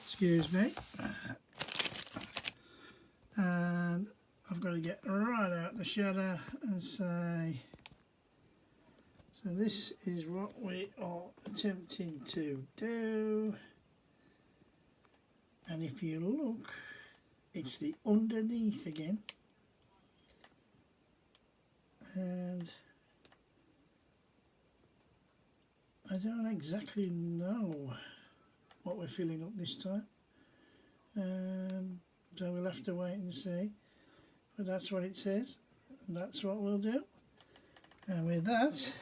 Excuse me. And I've got to get right out the shadow and say, so this is what we are attempting to do. And if you look, it's the underneath again. And I don't exactly know what we're filling up this time, so we'll have to wait and see, but that's what it says, and that's what we'll do. And with that,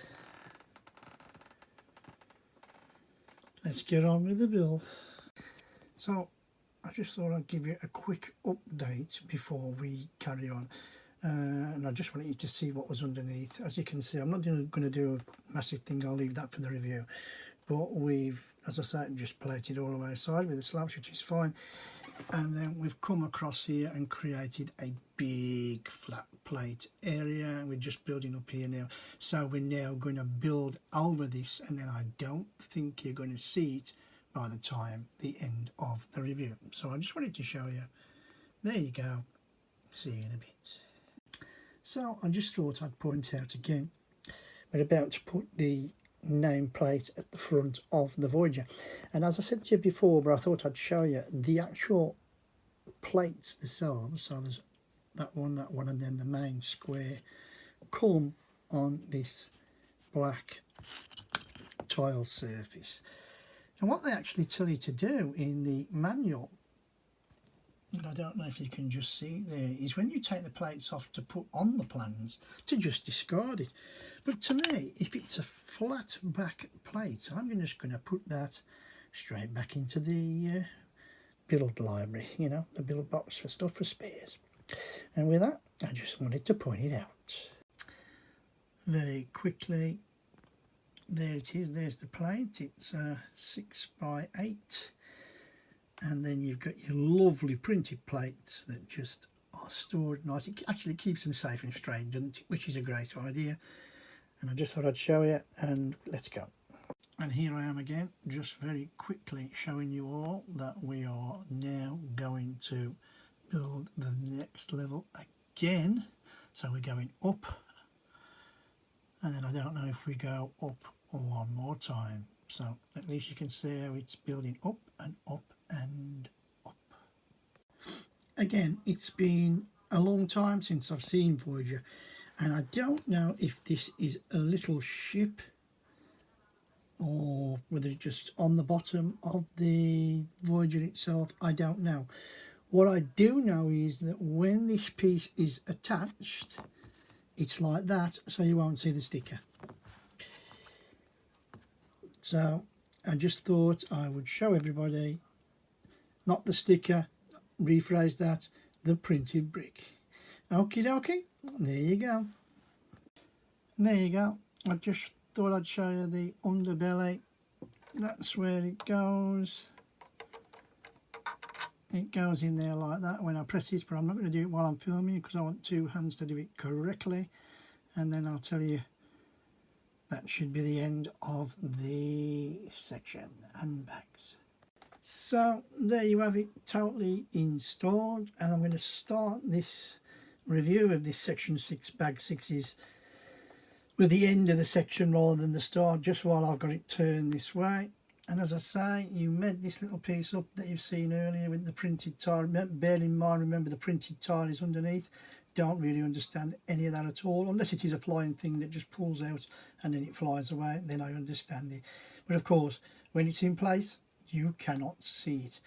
let's get on with the build. So I just thought I'd give you a quick update before we carry on. and I just wanted you to see what was underneath. As you can see, I'm not going to do a massive thing, I'll leave that for the review, but we've, as I said, just plated all the way aside with the slabs, which is fine. And then we've come across here and created a big flat plate area, and we're just building up here now. So we're now going to build over this, and then I don't think you're going to see it by the time the end of the review. So I just wanted to show you. There you go. See you in a bit. So I just thought I'd point out again, we're about to put the nameplate at the front of the Voyager, and as I said to you before, but I thought I'd show you the actual plates themselves. So there's that one, and then the main square come on this black tile surface. And what they actually tell you to do in the manual, and I don't know if you can just see there, is when you take the plates off to put on the plans, to just discard it. But to me, if it's a flat back plate, I'm just going to put that straight back into the build library, you know, the build box for stuff for spares. And with that, I just wanted to point it out. Very quickly, there it is, there's the plate. It's 6 by 8. And then you've got your lovely printed plates that just are stored nice. It actually keeps them safe and straight, doesn't it? Which is a great idea. And I just thought I'd show you, and let's go. And here I am again, just very quickly showing you all that we are now going to build the next level again. So we're going up, and then I don't know if we go up one more time. So at least you can see how it's building up and up and up. Again, it's been a long time since I've seen Voyager, and I don't know if this is a little ship or whether it's just on the bottom of the Voyager itself. I don't know. What I do know is that when this piece is attached, it's like that, so you won't see the sticker. So I just thought I would show everybody, not the sticker, rephrase that, the printed brick. Okie dokie, there you go. And there you go. I just thought I'd show you the underbelly. That's where it goes. It goes in there like that when I press it, but I'm not going to do it while I'm filming because I want two hands to do it correctly. And then I'll tell you that should be the end of the section and bags. So there you have it, totally installed, and I'm going to start this review of this section 6 bag 6s with the end of the section rather than the start, just while I've got it turned this way. And as I say, you made this little piece up that you've seen earlier with the printed tile. Bear in mind, remember the printed tile is underneath. Don't really understand any of that at all, unless it is a flying thing that just pulls out and then it flies away, then I understand it. But of course, when it's in place, you cannot see it.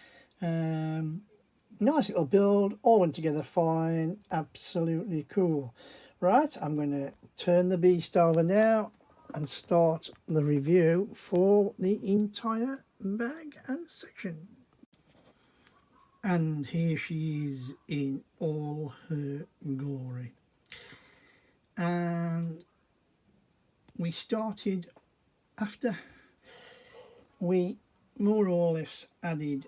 Nice little build, all went together fine, absolutely cool. Right, I'm going to turn the beast over now and start the review for the entire bag and section. And here she is in all her glory. And we started after we more or less added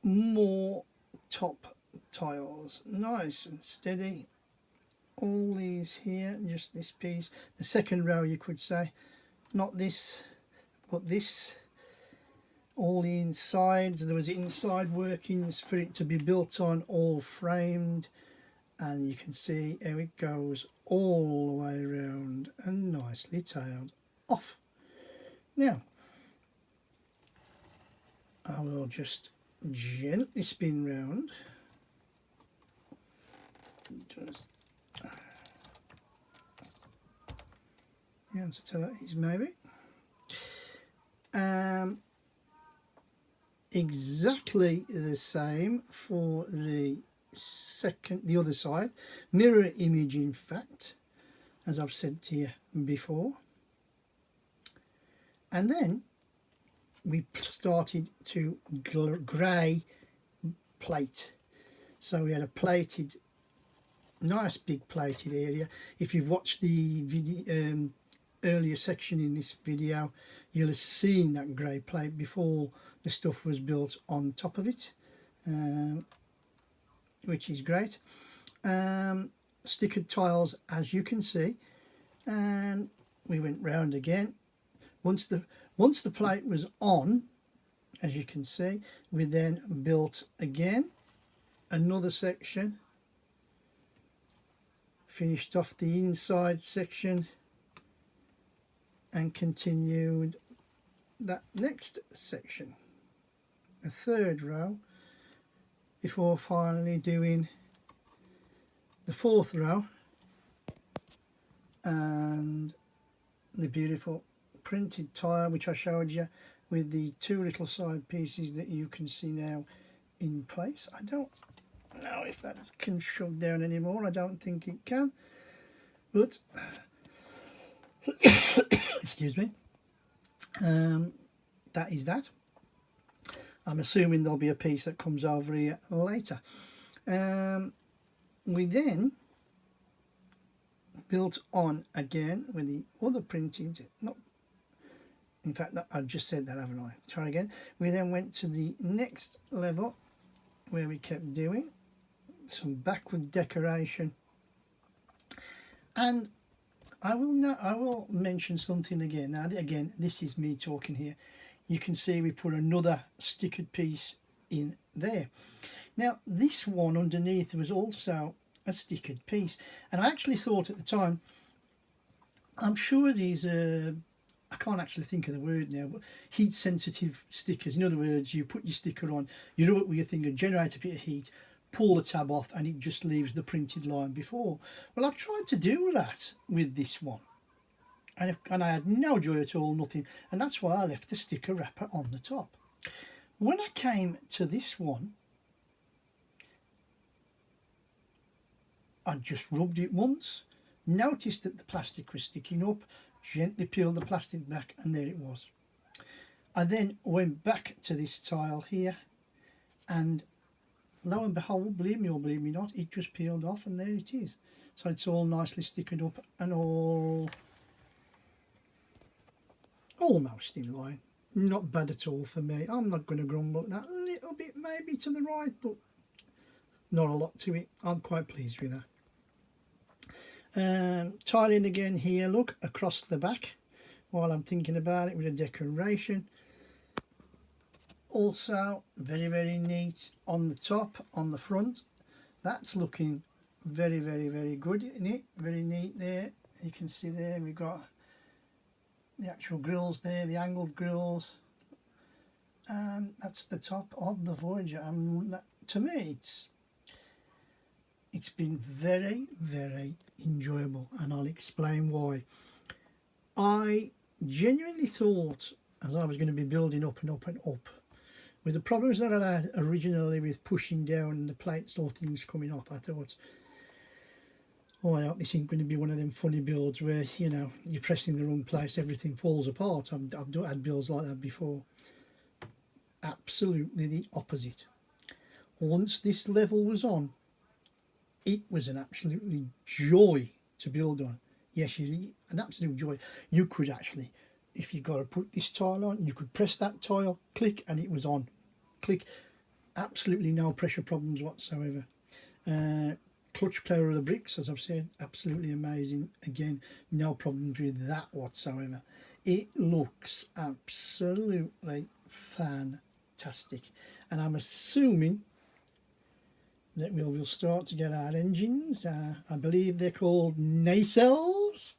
more top tiles, nice and steady. All these here, just this piece, the second row you could say, not this but this. All the insides, there was inside workings for it to be built on, all framed, and you can see how it goes all the way around and nicely tailed off. Now I will just gently spin round, just the answer to that is maybe. Exactly the same for the other side, mirror image in fact, as I've said to you before. And then we started to grey plate, so we had a plated nice big plated area. If you've watched the video, earlier section in this video, you'll have seen that grey plate before the stuff was built on top of it, which is great. Stickered tiles, as you can see, and we went round again. Once the plate was on, as you can see, we then built again another section, finished off the inside section, and continued that next section, a third row, before finally doing the fourth row and the beautiful printed tile which I showed you with the two little side pieces that you can see now in place. I don't know if that can shove down anymore. I don't think it can, but excuse me, that is that. I'm assuming there'll be a piece that comes over here later. We then built on again with the other printed, in fact, I just said that, haven't I? Try again. We then went to the next level where we kept doing some backward decoration, and I will mention something again. Now, again, this is me talking here. You can see we put another stickered piece in there. Now, this one underneath was also a stickered piece, and I actually thought at the time, I'm sure these I can't actually think of the word now, but heat sensitive stickers. In other words, you put your sticker on, you rub it with your finger, generate a bit of heat, pull the tab off, and it just leaves the printed line before. Well, I've tried to do that with this one, and I had no joy at all, nothing, and that's why I left the sticker wrapper on the top. When I came to this one, I just rubbed it once, noticed that the plastic was sticking up, gently peeled the plastic back, and there it was. I then went back to this tile here, and lo and behold, believe me or believe me not, it just peeled off, and there it is. So it's all nicely stickered up and all almost in line. Not bad at all for me. I'm not going to grumble at that. A little bit maybe to the right, but not a lot to it. I'm quite pleased with that. Tiling again here, look, across the back while I'm thinking about it with a decoration. Also very, very neat on the top, on the front. That's looking very, very, very good, isn't it? Very neat there. You can see there we've got the actual grills there, the angled grills, and that's the top of the Voyager. And that, to me, it's been very, very enjoyable, and I'll explain why. I genuinely thought, as I was going to be building up and up and up, with the problems that I had originally with pushing down and the plates or things coming off, I thought, oh, I hope this ain't going to be one of them funny builds where, you know, you're pressing the wrong place, everything falls apart. I've had builds like that before. Absolutely the opposite. Once this level was on, it was an absolutely joy to build on. Yes, an absolute joy. You could actually, if you got to put this tile on, you could press that tile, click, and it was on. Click. Absolutely no pressure problems whatsoever. Clutch player of the bricks, as I've said, absolutely amazing. Again, no problems with that whatsoever. It looks absolutely fantastic, and I'm assuming that we'll start to get our engines. I believe they're called nacelles,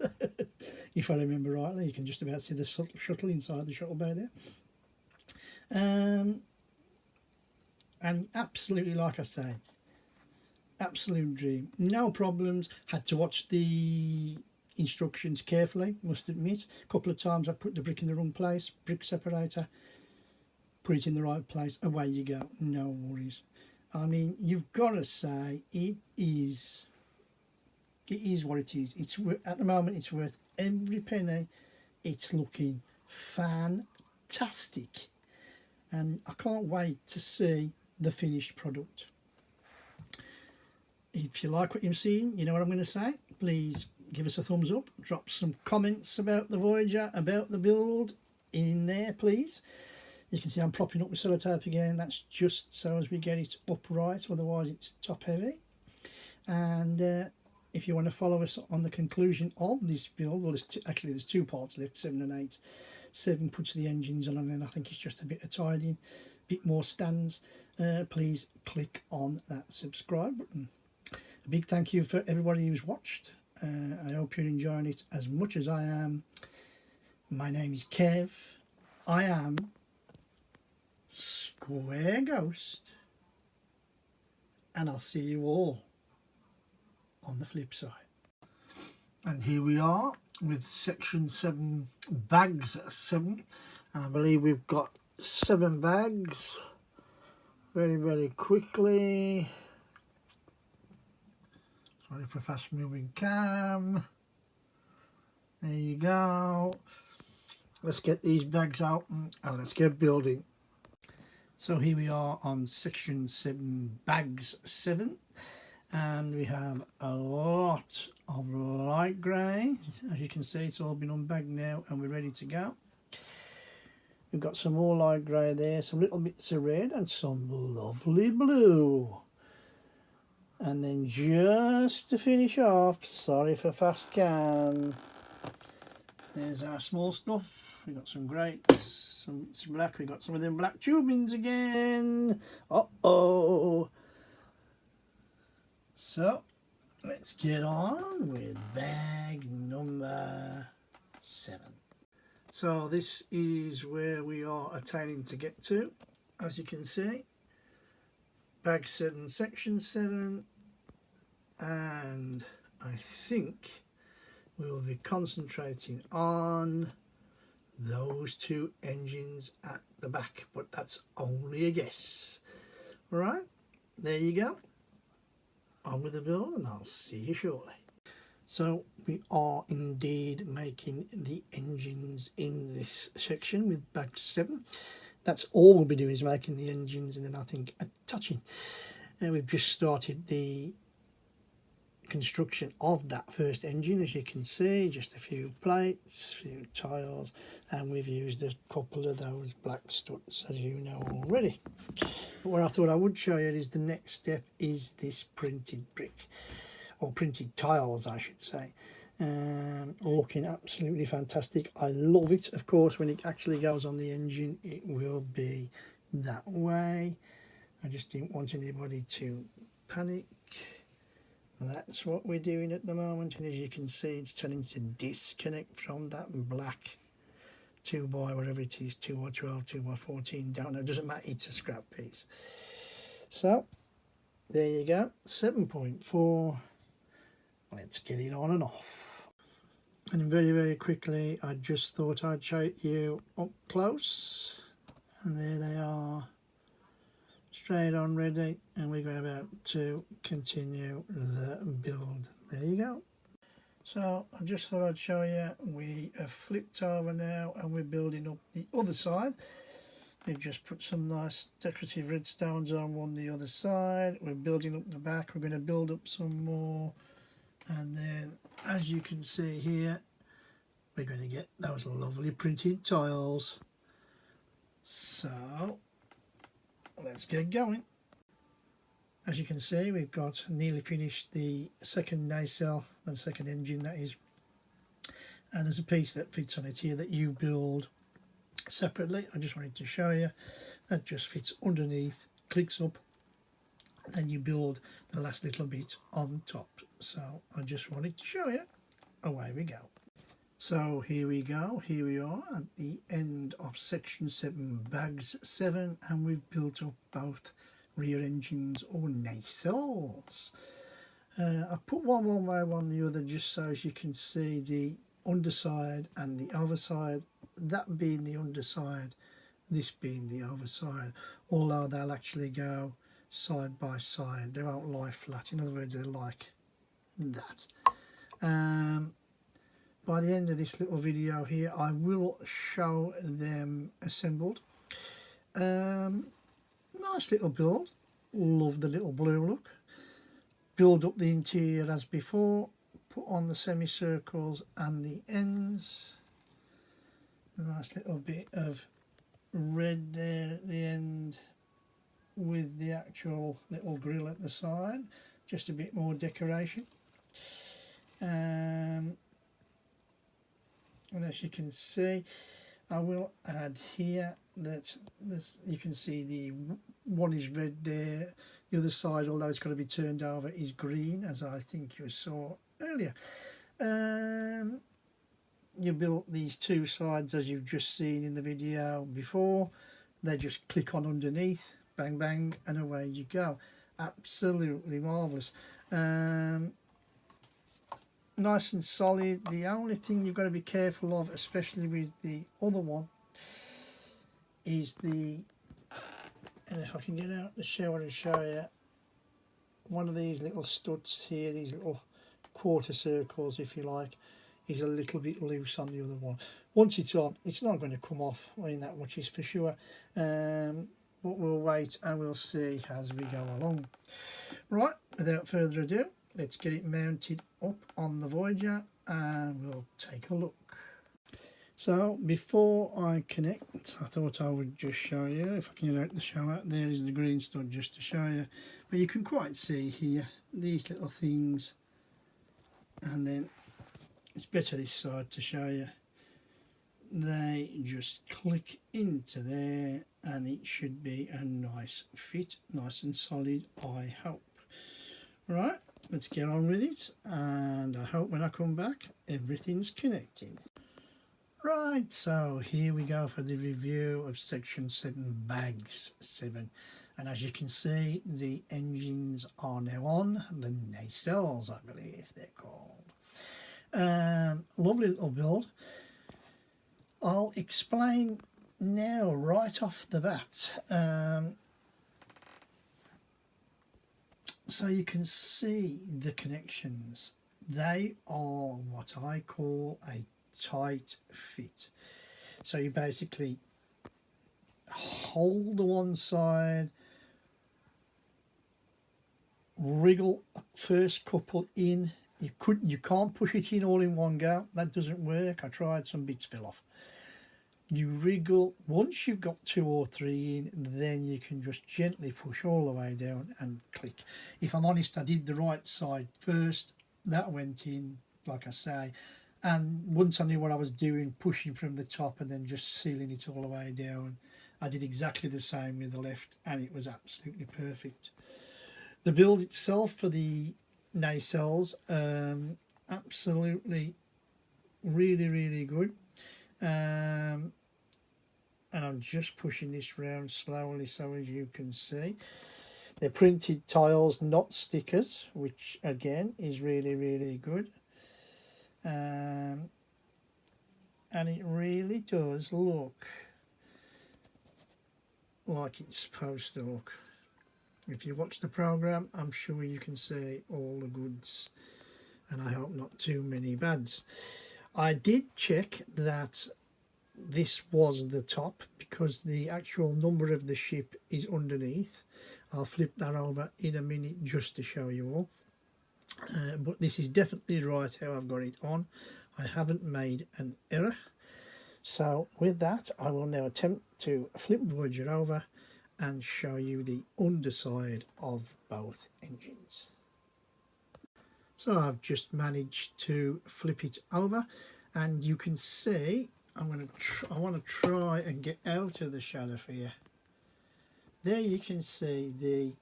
if I remember rightly. You can just about see the shuttle inside the shuttle bay there. And absolutely, like I say, absolute dream. No problems. Had to watch the instructions carefully, must admit. A couple of times I put the brick in the wrong place, brick separator, put it in the right place, away you go, no worries. I mean, you've got to say it is what it is. It's at the moment it's worth every penny. It's looking fantastic, and I can't wait to see the finished product. if you like what you've seen, you know what I'm going to say, please give us a thumbs up, drop some comments about the Voyager, about the build in there please. You can see I'm propping up with sellotape again, that's just so as we get it upright, otherwise it's top heavy. And if you want to follow us on the conclusion of this build, well there's two parts left, 7 and 8. 7 puts the engines on, and then I think it's just a bit of tidying, a bit more stands. Please click on that subscribe button. A big thank you for everybody who's watched. I hope you're enjoying it as much as I am. My name is Kev. I am Square Ghost, and I'll see you all on the flip side. And here we are with section 7, bags 7. And I believe we've got 7 bags. Very quickly. Sorry for fast moving cam. There you go. Let's get these bags out and let's get building. So here we are on section 7, bags 7. And we have a lot of light grey. As you can see, it's all been unbagged now and we're ready to go. We've got some more light grey there, some little bits of red and some lovely blue. And then just to finish off, sorry for fast cam, there's our small stuff. We've got some grapes, some bits of black, we've got some of them black tubings again. Uh-oh. So, let's get on with bag number 7. So this is where we are attaining to get to, as you can see. Bag 7, section 7, and I think we will be concentrating on those 2 engines at the back, but that's only a guess. Alright, there you go. On with the build and I'll see you shortly. So we are indeed making the engines in this section with bag 7. That's all we'll be doing, is making the engines and then I think attaching. And we've just started the construction of that first engine, as you can see, just a few plates, a few tiles, and we've used a couple of those black studs, as you know already. But what I thought I would show you is the next step is this printed brick, or printed tiles I should say. Looking absolutely fantastic. I love it. Of course, when it actually goes on the engine it will be that way. I just didn't want anybody to panic. That's what we're doing at the moment, and as you can see it's turning to disconnect from that black 2 by whatever it is, 2 by 12, 2 by 14, don't know, doesn't matter, it's a scrap piece. So there you go, 7.4. Let's get it on and off. And very quickly I just thought I'd show you up close, and there they are, straight on ready, and we're about to continue the build. There you go. So I just thought I'd show you, we have flipped over now and we're building up the other side. We've just put some nice decorative redstones on the other side. We're building up the back, we're going to build up some more, and then as you can see here we're going to get those lovely printed tiles. So let's get going. As you can see, we've got nearly finished the second nacelle, the second engine that is, and there's a piece that fits on it here that you build separately. I just wanted to show you that just fits underneath, clicks up, then you build the last little bit on top. So I just wanted to show you. Away we go. So here we go, here we are at the end of section 7, bags 7, and we've built up both rear engines or nacelles. I put one way, one the other, just so as you can see the underside and the overside, that being the underside, this being the overside, although they'll actually go side by side, they won't lie flat, in other words they're like that. By the end of this little video here I will show them assembled. Nice little build, love the little blue look, build up the interior as before, put on the semicircles and the ends. A nice little bit of red there at the end with the actual little grill at the side, just a bit more decoration. And as you can see, I will add here that this, you can see the one is red there, the other side, although it's got to be turned over, is green, as I think you saw earlier. You built these two sides as you've just seen in the video before. They just click on underneath, bang bang, and away you go. Absolutely marvellous. Nice and solid. The only thing you've got to be careful of, especially with the other one, is the, and if I can get out the shower and show you, one of these little studs here, these little quarter circles if you like, is a little bit loose on the other one. Once it's on, it's not going to come off, I mean that much is for sure, but we'll wait and we'll see as we go along. Right, without further ado, let's get it mounted up on the Voyager and we'll take a look. So before I connect, I thought I would just show you, if I can get out the shower, there is the green stud just to show you. But you can quite see here, these little things, and then it's better this side to show you. They just click into there and it should be a nice fit, nice and solid, I hope. Right, let's get on with it, and I hope when I come back everything's connected. Right, so here we go for the review of section 7, bags 7, and as you can see the engines are now on, the nacelles I believe they're called. Lovely little build. I'll explain now right off the bat. So you can see the connections. They are what I call a tight fit. So you basically hold the one side, wriggle first couple in. You can't push it in all in one go. That doesn't work. I tried, some bits fell off. You wriggle. Once you've got 2 or 3 in, then you can just gently push all the way down and click. If I'm honest, I did the right side first. That went in, like I say. And once I knew what I was doing, pushing from the top and then just sealing it all the way down, I did exactly the same with the left, and it was absolutely perfect. The build itself for the nacelles, absolutely really good. And I'm just pushing this round slowly so as you can see. They're printed tiles, not stickers, which again is really good. And it really does look like it's supposed to look. If you watch the program, I'm sure you can see all the goods, and I hope not too many bads. I did check that this was the top because the actual number of the ship is underneath. I'll flip that over in a minute just to show you all. But this is definitely right how I've got it on. I haven't made an error. So with that, I will now attempt to flip Voyager over and show you the underside of both engines. So I've just managed to flip it over, and you can see I want to try and get out of the shadow for you. There you can see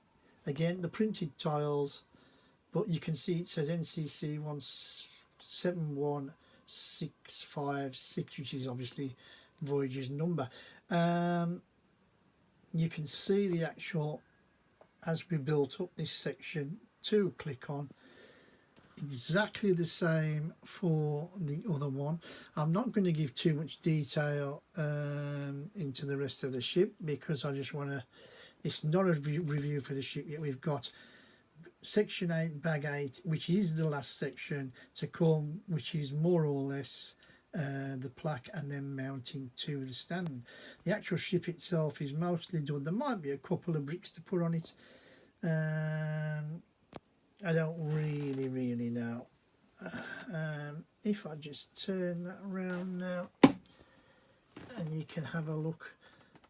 again the printed tiles, but you can see it says NCC 171656, which is obviously Voyager's number. You can see the actual, as we built up this section to click on, exactly the same for the other one. I'm not going to give too much detail into the rest of the ship because I just want to, it's not a review for the ship yet. We've got section 8, bag 8, which is the last section to come, which is more or less the plaque and then mounting to the stand. The actual ship itself is mostly done. There might be a couple of bricks to put on it, I don't really know. If I just turn that around now, and you can have a look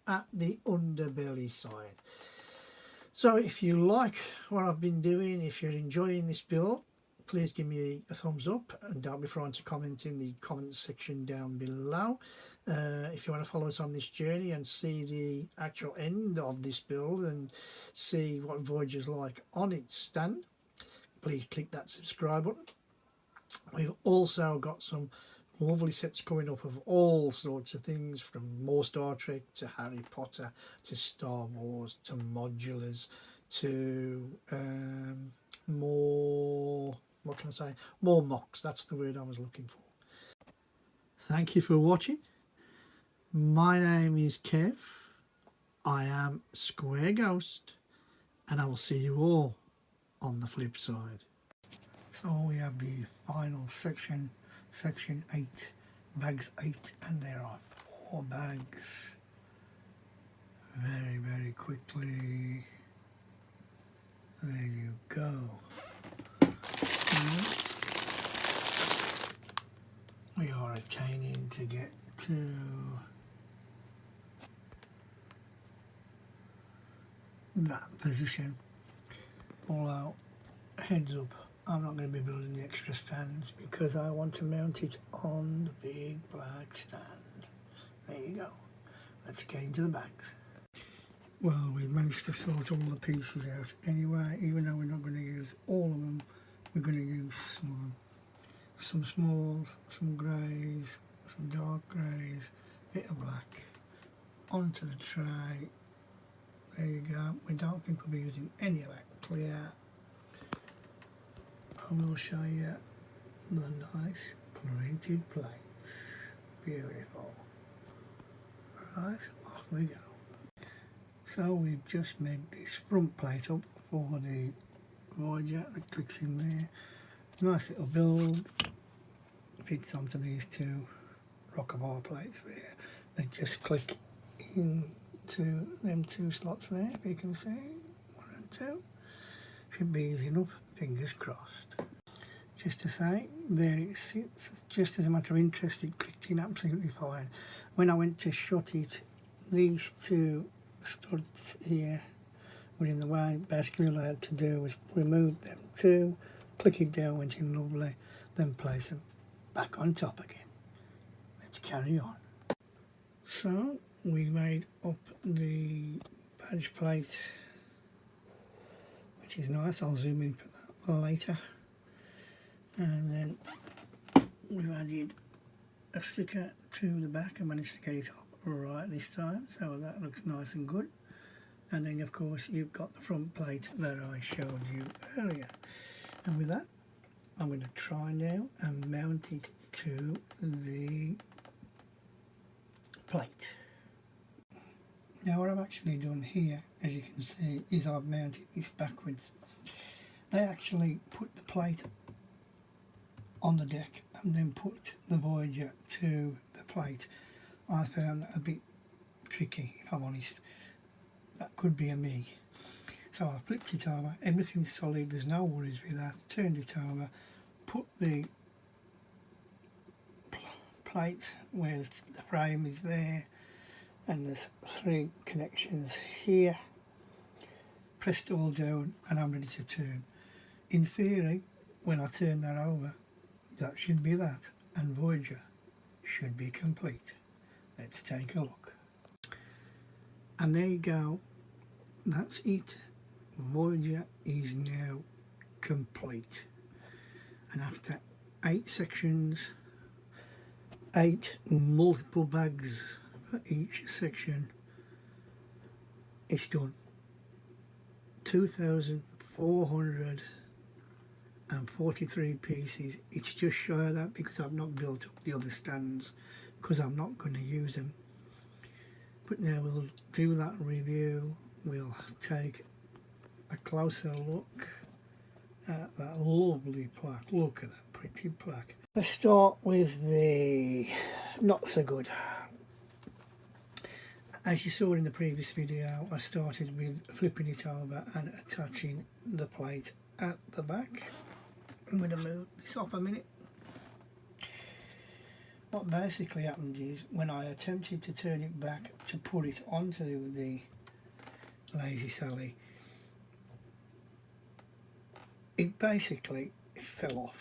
at the underbelly side. So if you like what I've been doing, if you're enjoying this build, please give me a thumbs up, and don't be frightened to comment in the comments section down below. If you want to follow us on this journey and see the actual end of this build and see what Voyager's like on its stand, please click that subscribe button. We've also got some lovely sets coming up of all sorts of things, from more Star Trek to Harry Potter to Star Wars to modulars to more, what can I say, more mocks. That's the word I was looking for. Thank you for watching. My name is Kev. I am Square Ghost, and I will see you all on the flip side. So we have the final section, section 8, bags 8, and there are 4 bags. Very quickly. There you go. We are attaining to get to that position. Although, heads up, I'm not going to be building the extra stands because I want to mount it on the big black stand. There you go. Let's get into the bags. Well, we've managed to sort all the pieces out anyway. Even though we're not going to use all of them, we're going to use some of them. Some smalls, some greys, some dark greys, bit of black, onto the tray. There you go. We don't think we'll be using any of that clear. I will show you the nice printed plates. Beautiful. Right, off we go. So we've just made this front plate up for the Voyager that clicks in there. Nice little build. Fits onto these 2 rocker bar plates there. They just click into them 2 slots there, if you can see. 1 and 2. Should be easy enough, fingers crossed. Just to say, there it sits. Just as a matter of interest, it clicked in absolutely fine. When I went to shut it, these 2 studs here were in the way. Basically all I had to do was remove them 2, click it down, went in lovely, then place them back on top again. Let's carry on. So we made up the badge plate, which is nice. I'll zoom in for that later. And then we've added a sticker to the back. I managed to get it up right this time, so that looks nice and good. And then of course you've got the front plate that I showed you earlier. And with that, I'm going to try now and mount it to the plate. Now what I've actually done here, as you can see, is I've mounted this backwards. They actually put the plate on the deck and then put the Voyager to the plate. I found that a bit tricky, if I'm honest. That could be a me. So I flipped it over, everything's solid, there's no worries with that. Turned it over, put the plate where the frame is there, and there's 3 connections here. Pressed it all down and I'm ready to turn. In theory, when I turn that over, that should be that, and Voyager should be complete. Let's take a look. And there you go, that's it. Voyager is now complete, and after 8 sections, 8 multiple bags for each section, it's done. 2,443 pieces. It's just shy of that because I've not built up the other stands because I'm not going to use them. But now we'll do that review. We'll take a closer look at that lovely plaque. Look at that pretty plaque. Let's start with the not so good. As you saw in the previous video, I started with flipping it over and attaching the plate at the back. I'm going to move this off a minute. What basically happened is when I attempted to turn it back to put it onto the Lazy Sally, it basically fell off.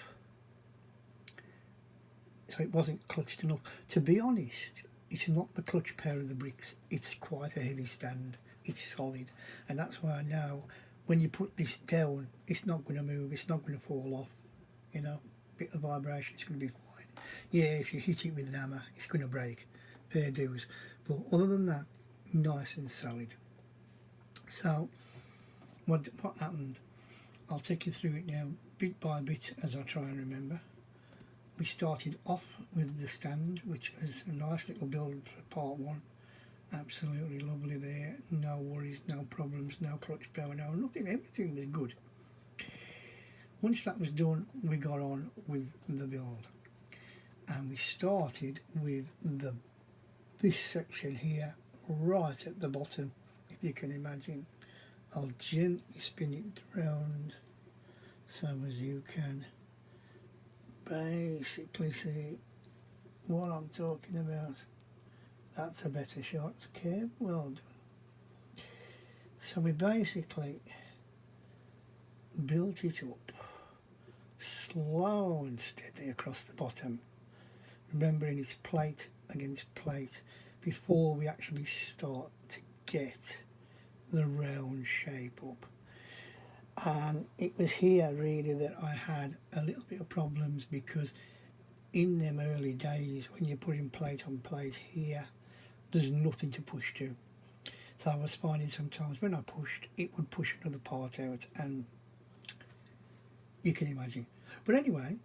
So it wasn't clutched enough. To be honest, it's not the clutch pair of the bricks, it's quite a heavy stand, it's solid, and that's why I know when you put this down, it's not going to move, it's not going to fall off, you know, bit of vibration, it's going to be fine. Yeah, if you hit it with an hammer, it's going to break, fair dues, but other than that, nice and solid. So, what happened, I'll take you through it now, bit by bit, as I try and remember. We started off with the stand, which was a nice little build for part one. Absolutely lovely there, no worries, no problems, no clutch power, no nothing, everything was good. Once that was done, we got on with the build, and we started with this section here, right at the bottom, if you can imagine. I'll gently spin it around so as you can basically see what I'm talking about. That's a better shot, Kev, well done. So we basically built it up slow and steady across the bottom, remembering it's plate against plate before we actually start to get the round shape up. And it was here really that I had a little bit of problems, because in them early days when you're putting plate on plate here, there's nothing to push to. So I was finding sometimes when I pushed, it would push another part out, and you can imagine. But anyway,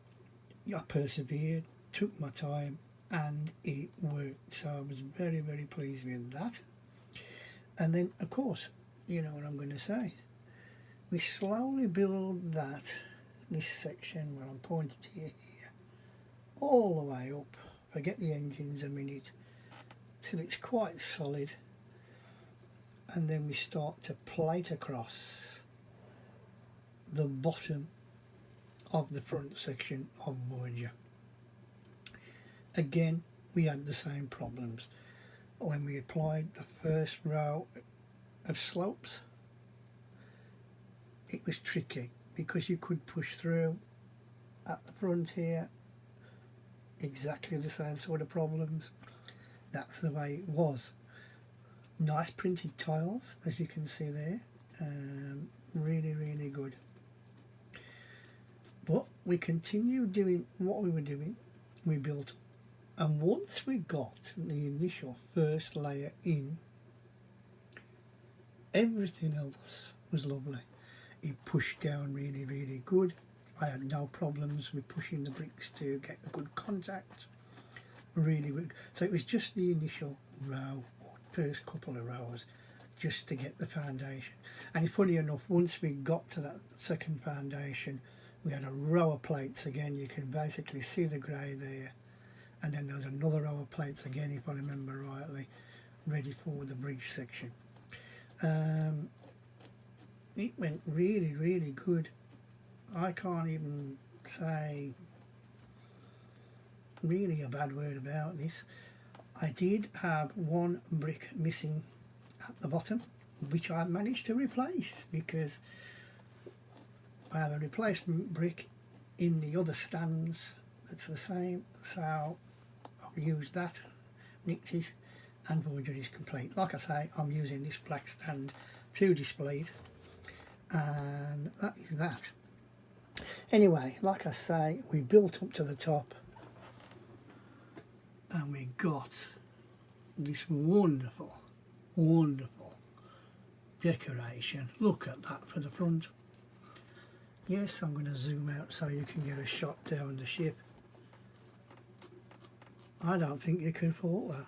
I persevered, took my time, and it worked. So I was very, very pleased with that. And then, of course, you know what I'm going to say. We slowly build this section where I'm pointing to you here, all the way up, forget the engines a minute, till it's quite solid, and then we start to plate across the bottom of the front section of Voyager. Again, we had the same problems. When we applied the first row of slopes, it was tricky because you could push through at the front here, exactly the same sort of problems. That's the way it was. Nice printed tiles, as you can see there, really, really good. But we continued doing what we were doing. We built, and once we got the initial first layer in, everything else was lovely. It pushed down really, really good. I had no problems with pushing the bricks to get a good contact. Really good. So it was just the initial row, or first couple of rows, just to get the foundation. And funny enough, once we got to that second foundation, we had a row of plates again. You can basically see the grey there, and then there was another row of plates again, if I remember rightly, ready for the bridge section. It went really, really good. I can't even say really a bad word about this. I did have one brick missing at the bottom, which I managed to replace, because I have a replacement brick in the other stands that's the same, so I've used that, nicked it, and Voyager is complete. Like I say, I'm using this black stand to display it, and that is that. Anyway, like I say, we built up to the top, and we got this wonderful, wonderful decoration. Look at that for the front. Yes, I'm going to zoom out so you can get a shot down the ship. I don't think you can fault that.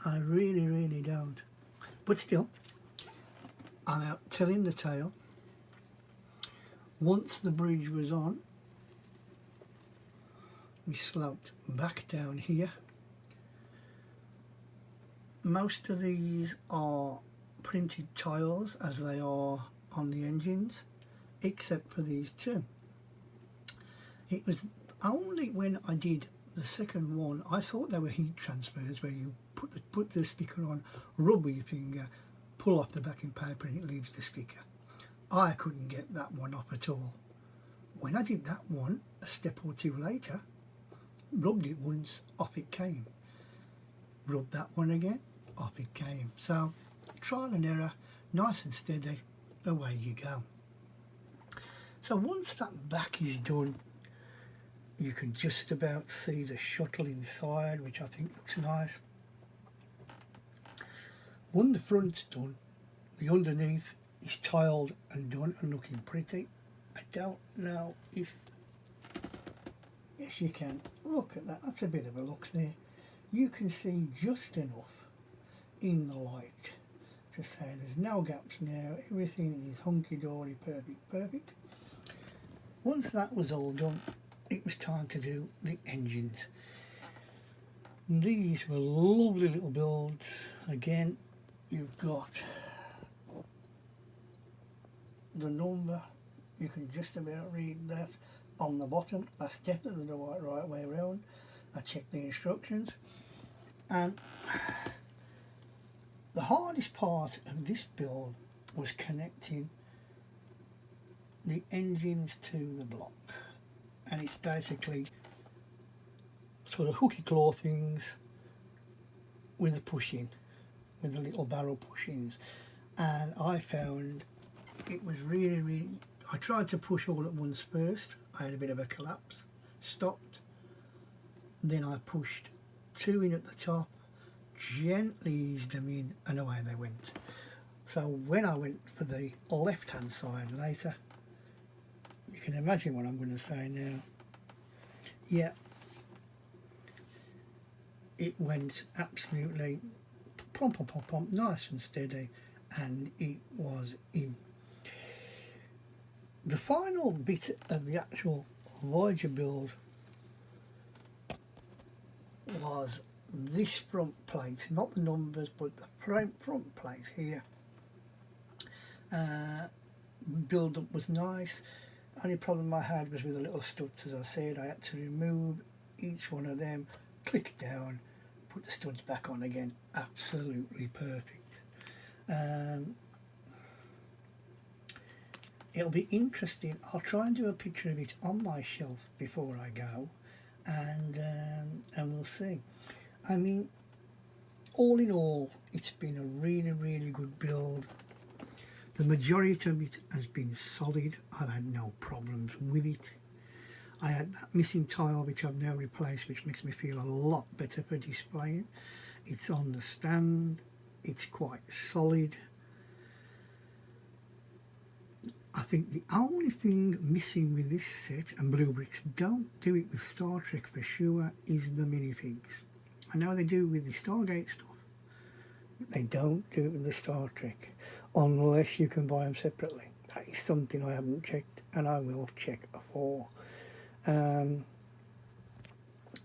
I really, really don't. But still, I'm out telling the tale. Once the bridge was on, we sloped back down here. Most of these are printed tiles, as they are on the engines, except for these two. It was only when I did the second one, I thought they were heat transfers where you put the sticker on, rub with your finger, pull off the backing paper and it leaves the sticker. I couldn't get that one off at all. When I did that one, a step or two later, rubbed it once, off it came. Rubbed that one again, off it came. So, trial and error, nice and steady, away you go. So once that back is done, you can just about see the shuttle inside, which I think looks nice. When the front's done, the underneath is tiled and done and looking pretty. I don't know if, yes you can, look at that, that's a bit of a look there. You can see just enough in the light to say there's no gaps now, everything is hunky-dory, perfect. Once that was all done, it was time to do the engines. These were lovely little builds. Again, you've got the number, you can just about read that on the bottom. That's definitely the right way around. I checked the instructions, and the hardest part of this build was connecting the engines to the block. And it's basically sort of hooky claw things with the pushing, with the little barrel pushings. And I found it was really, I tried to push all at once first. I had a bit of a collapse, stopped. Then I pushed two in at the top, gently eased them in, and away they went. So when I went for the left hand side later, you can imagine what I'm going to say now. Yeah, it went absolutely pom, nice and steady, and it was in. The final bit of the actual Voyager build was this front plate, not the numbers, but the front plate here. Build up was nice. Only problem I had was with the little studs. As I said, I had to remove each one of them, click down, put the studs back on again. Absolutely perfect. It'll be interesting. I'll try and do a picture of it on my shelf before I go, and we'll see. I mean, all in all, it's been a really good build. The majority of it has been solid. I've had no problems with it. I had that missing tile which I've now replaced, which makes me feel a lot better for displaying. It's on the stand, it's quite solid. I think the only thing missing with this set, and Blu Brix don't do it with Star Trek for sure, is the minifigs. I know they do with the Stargate stuff, but they don't do it with the Star Trek, unless you can buy them separately. That is something I haven't checked, and I will check for.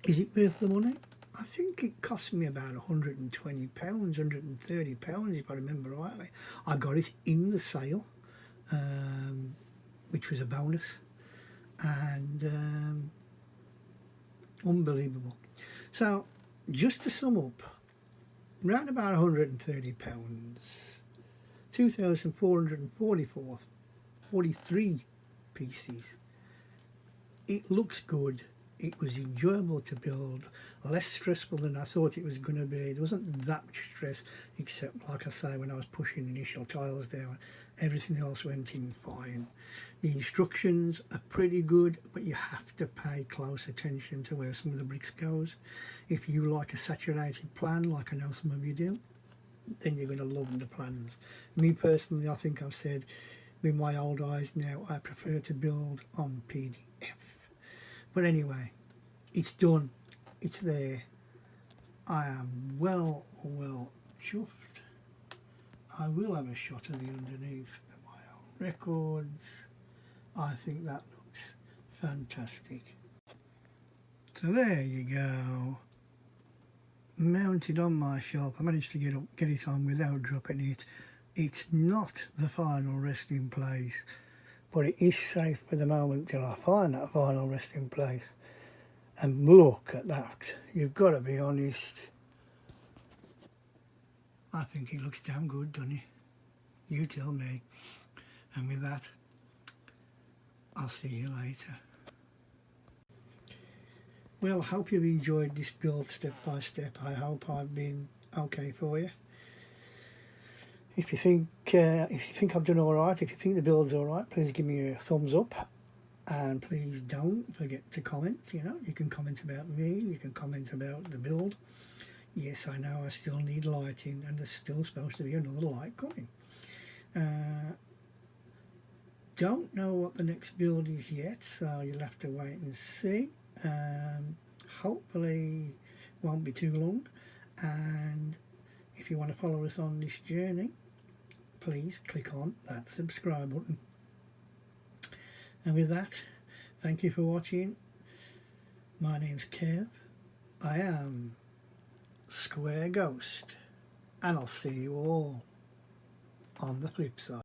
Is it worth the money? I think it cost me about £120, £130 if I remember rightly. I got it in the sale, which was a bonus, and unbelievable. So just to sum up, around about £130, 2,443 pieces. It looks good. It was enjoyable to build, less stressful than I thought it was going to be. There wasn't that much stress, except, like I say, when I was pushing initial tiles down, everything else went in fine. The instructions are pretty good, but you have to pay close attention to where some of the bricks goes. If you like a saturated plan, like I know some of you do, then you're going to love the plans. Me personally, I think I've said, with my old eyes now, I prefer to build on PDF. But anyway, it's done, it's there. I am well chuffed. I will have a shot of the underneath of my own records. I think that looks fantastic. So there you go, mounted on my shelf. I managed to get it on without dropping it. It's not the final resting place, but it is safe for the moment till I find that final resting place. And look at that, you've got to be honest. I think it looks damn good, doesn't it? You tell me. And with that, I'll see you later. Well, I hope you've enjoyed this build step by step. I hope I've been okay for you. If you think I've done all right, if you think the build's all right, please give me a thumbs up, and please don't forget to comment. You know, you can comment about me, you can comment about the build. Yes, I know I still need lighting, and there's still supposed to be another light coming. Don't know what the next build is yet, so you'll have to wait and see. Hopefully won't be too long, and if you want to follow us on this journey, please click on that subscribe button. And with that, thank you for watching. My name's Kev. I am Square Ghost, and I'll see you all on the flip side.